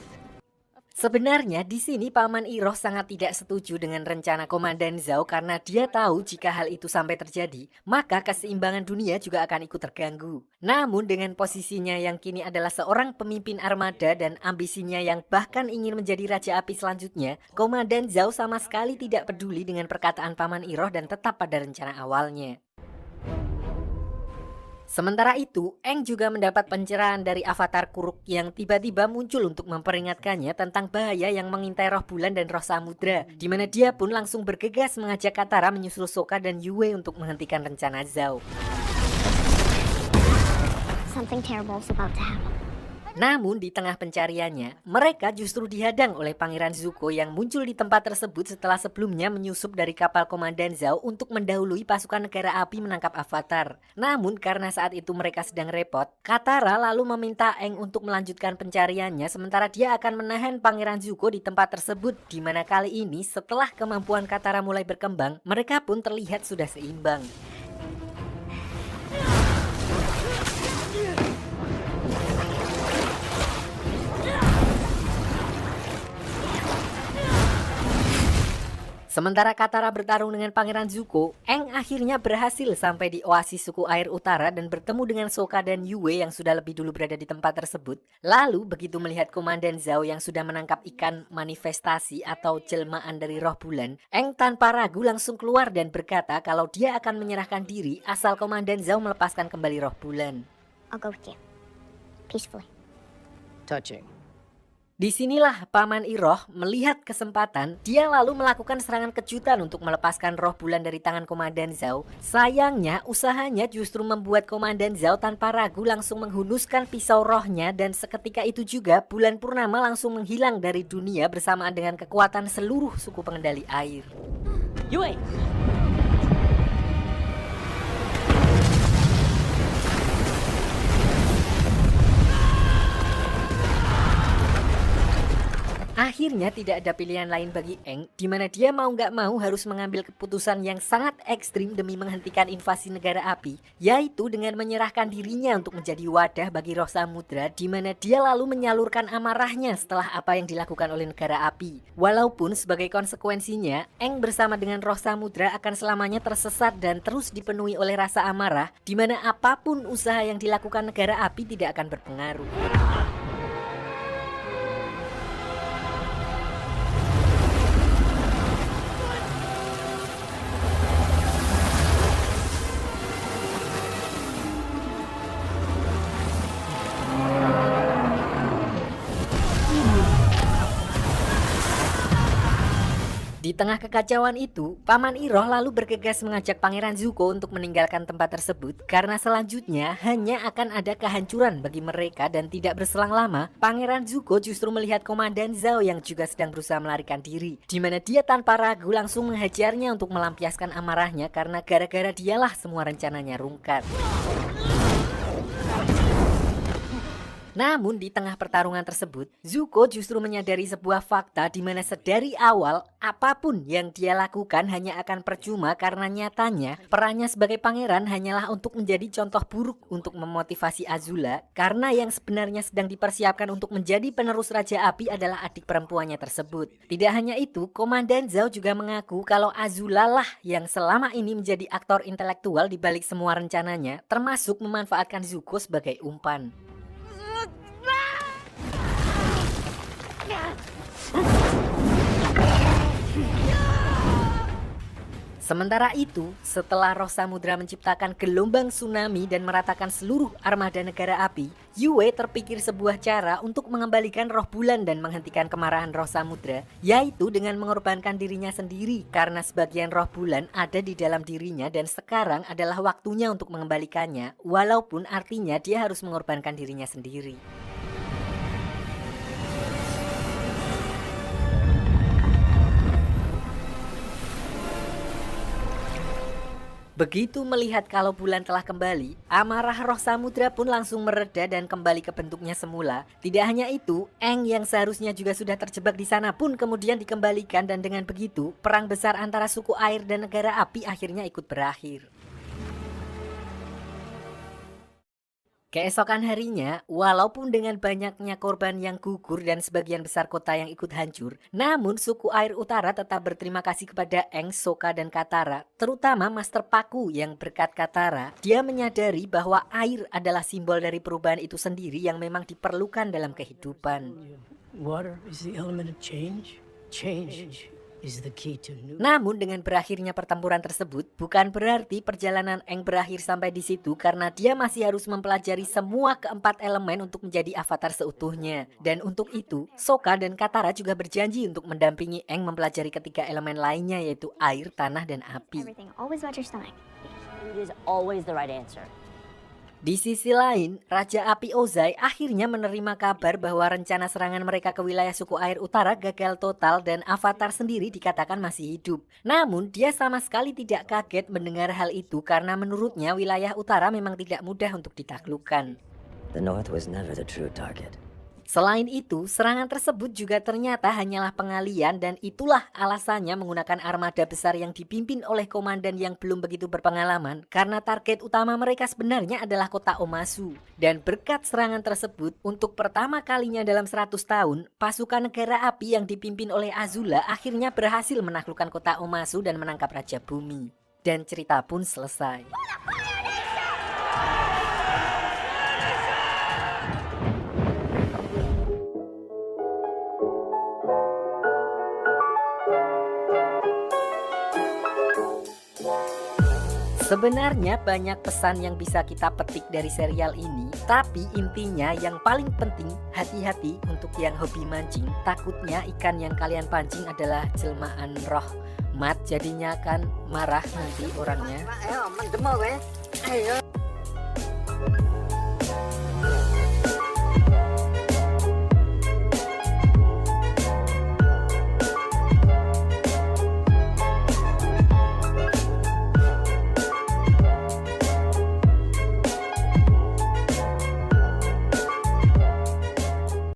Sebenarnya di sini Paman Iroh sangat tidak setuju dengan rencana Komandan Zhao karena dia tahu jika hal itu sampai terjadi, maka keseimbangan dunia juga akan ikut terganggu. Namun dengan posisinya yang kini adalah seorang pemimpin armada dan ambisinya yang bahkan ingin menjadi Raja Api selanjutnya, Komandan Zhao sama sekali tidak peduli dengan perkataan Paman Iroh dan tetap pada rencana awalnya. Sementara itu, Aang juga mendapat pencerahan dari avatar kuruk yang tiba-tiba muncul untuk memperingatkannya tentang bahaya yang mengintai roh bulan dan roh samudra, di mana dia pun langsung bergegas mengajak Katara menyusul Sokka dan Yue untuk menghentikan rencana Zhao. Something terrible is about to happen. Namun di tengah pencariannya, mereka justru dihadang oleh Pangeran Zuko yang muncul di tempat tersebut setelah sebelumnya menyusup dari kapal Komandan Zhao untuk mendahului pasukan negara api menangkap Avatar. Namun karena saat itu mereka sedang repot, Katara lalu meminta Aang untuk melanjutkan pencariannya sementara dia akan menahan Pangeran Zuko di tempat tersebut, di mana kali ini setelah kemampuan Katara mulai berkembang, mereka pun terlihat sudah seimbang. Sementara Katara bertarung dengan Pangeran Zuko, Aang akhirnya berhasil sampai di oasis suku air utara dan bertemu dengan Sokka dan Yue yang sudah lebih dulu berada di tempat tersebut. Lalu begitu melihat Komandan Zhao yang sudah menangkap ikan manifestasi atau jelmaan dari roh bulan, Aang tanpa ragu langsung keluar dan berkata kalau dia akan menyerahkan diri asal Komandan Zhao melepaskan kembali roh bulan. I'll go with you. Peacefully. Touching. Disinilah Paman Iroh melihat kesempatan, dia lalu melakukan serangan kejutan untuk melepaskan roh bulan dari tangan Komandan Zhao. Sayangnya, usahanya justru membuat Komandan Zhao tanpa ragu langsung menghunuskan pisau rohnya, dan seketika itu juga bulan purnama langsung menghilang dari dunia bersamaan dengan kekuatan seluruh suku pengendali air. Yue! Akhirnya tidak ada pilihan lain bagi Aang, di mana dia mau nggak mau harus mengambil keputusan yang sangat ekstrim demi menghentikan invasi negara api, yaitu dengan menyerahkan dirinya untuk menjadi wadah bagi roh samudra, di mana dia lalu menyalurkan amarahnya setelah apa yang dilakukan oleh negara api. Walaupun sebagai konsekuensinya, Aang bersama dengan roh samudra akan selamanya tersesat dan terus dipenuhi oleh rasa amarah, di mana apapun usaha yang dilakukan negara api tidak akan berpengaruh. Di tengah kekacauan itu, Paman Iroh lalu bergegas mengajak Pangeran Zuko untuk meninggalkan tempat tersebut karena selanjutnya hanya akan ada kehancuran bagi mereka, dan tidak berselang lama Pangeran Zuko justru melihat Komandan Zhao yang juga sedang berusaha melarikan diri, di mana dia tanpa ragu langsung menghajarnya untuk melampiaskan amarahnya karena gara-gara dialah semua rencananya rungkat. Namun di tengah pertarungan tersebut, Zuko justru menyadari sebuah fakta di mana sedari awal apapun yang dia lakukan hanya akan percuma karena nyatanya perannya sebagai pangeran hanyalah untuk menjadi contoh buruk untuk memotivasi Azula, karena yang sebenarnya sedang dipersiapkan untuk menjadi penerus Raja Api adalah adik perempuannya tersebut. Tidak hanya itu, Komandan Zhao juga mengaku kalau Azula lah yang selama ini menjadi aktor intelektual di balik semua rencananya, termasuk memanfaatkan Zuko sebagai umpan. Sementara itu, setelah roh samudra menciptakan gelombang tsunami dan meratakan seluruh armada negara api, Yue terpikir sebuah cara untuk mengembalikan roh bulan dan menghentikan kemarahan roh samudra, yaitu dengan mengorbankan dirinya sendiri karena sebagian roh bulan ada di dalam dirinya dan sekarang adalah waktunya untuk mengembalikannya, walaupun artinya dia harus mengorbankan dirinya sendiri. Begitu melihat kalau bulan telah kembali, amarah roh samudra pun langsung mereda dan kembali ke bentuknya semula. Tidak hanya itu, Aang yang seharusnya juga sudah terjebak di sana pun kemudian dikembalikan, dan dengan begitu, perang besar antara suku air dan negara api akhirnya ikut berakhir. Keesokan harinya, walaupun dengan banyaknya korban yang gugur dan sebagian besar kota yang ikut hancur, namun suku air utara tetap berterima kasih kepada Aang, Sokka, dan Katara, terutama Master Paku yang berkat Katara, dia menyadari bahwa air adalah simbol dari perubahan itu sendiri yang memang diperlukan dalam kehidupan. Water is the element of change. Change is the key to new. Namun dengan berakhirnya pertempuran tersebut bukan berarti perjalanan Aang berakhir sampai di situ, karena dia masih harus mempelajari semua keempat elemen untuk menjadi avatar seutuhnya. Dan untuk itu, Sokka dan Katara juga berjanji untuk mendampingi Aang mempelajari ketiga elemen lainnya, yaitu air, tanah, dan api. Everything. Always watch your stomach. Food is always the right answer. Di sisi lain, Raja Api Ozai akhirnya menerima kabar bahwa rencana serangan mereka ke wilayah suku air utara gagal total dan Avatar sendiri dikatakan masih hidup. Namun dia sama sekali tidak kaget mendengar hal itu karena menurutnya wilayah utara memang tidak mudah untuk ditaklukkan. The North was never the true target. Selain itu, serangan tersebut juga ternyata hanyalah pengalian, dan itulah alasannya menggunakan armada besar yang dipimpin oleh komandan yang belum begitu berpengalaman, karena target utama mereka sebenarnya adalah kota Omasu. Dan berkat serangan tersebut, untuk pertama kalinya dalam 100 tahun, pasukan negara api yang dipimpin oleh Azula akhirnya berhasil menaklukkan kota Omasu dan menangkap Raja Bumi. Dan cerita pun selesai. Sebenarnya banyak pesan yang bisa kita petik dari serial ini, tapi intinya yang paling penting hati-hati untuk yang hobi mancing. Takutnya ikan yang kalian pancing adalah jelmaan roh mat, jadinya akan marah nanti orangnya. Ayo, mendemo, weh. Ayo.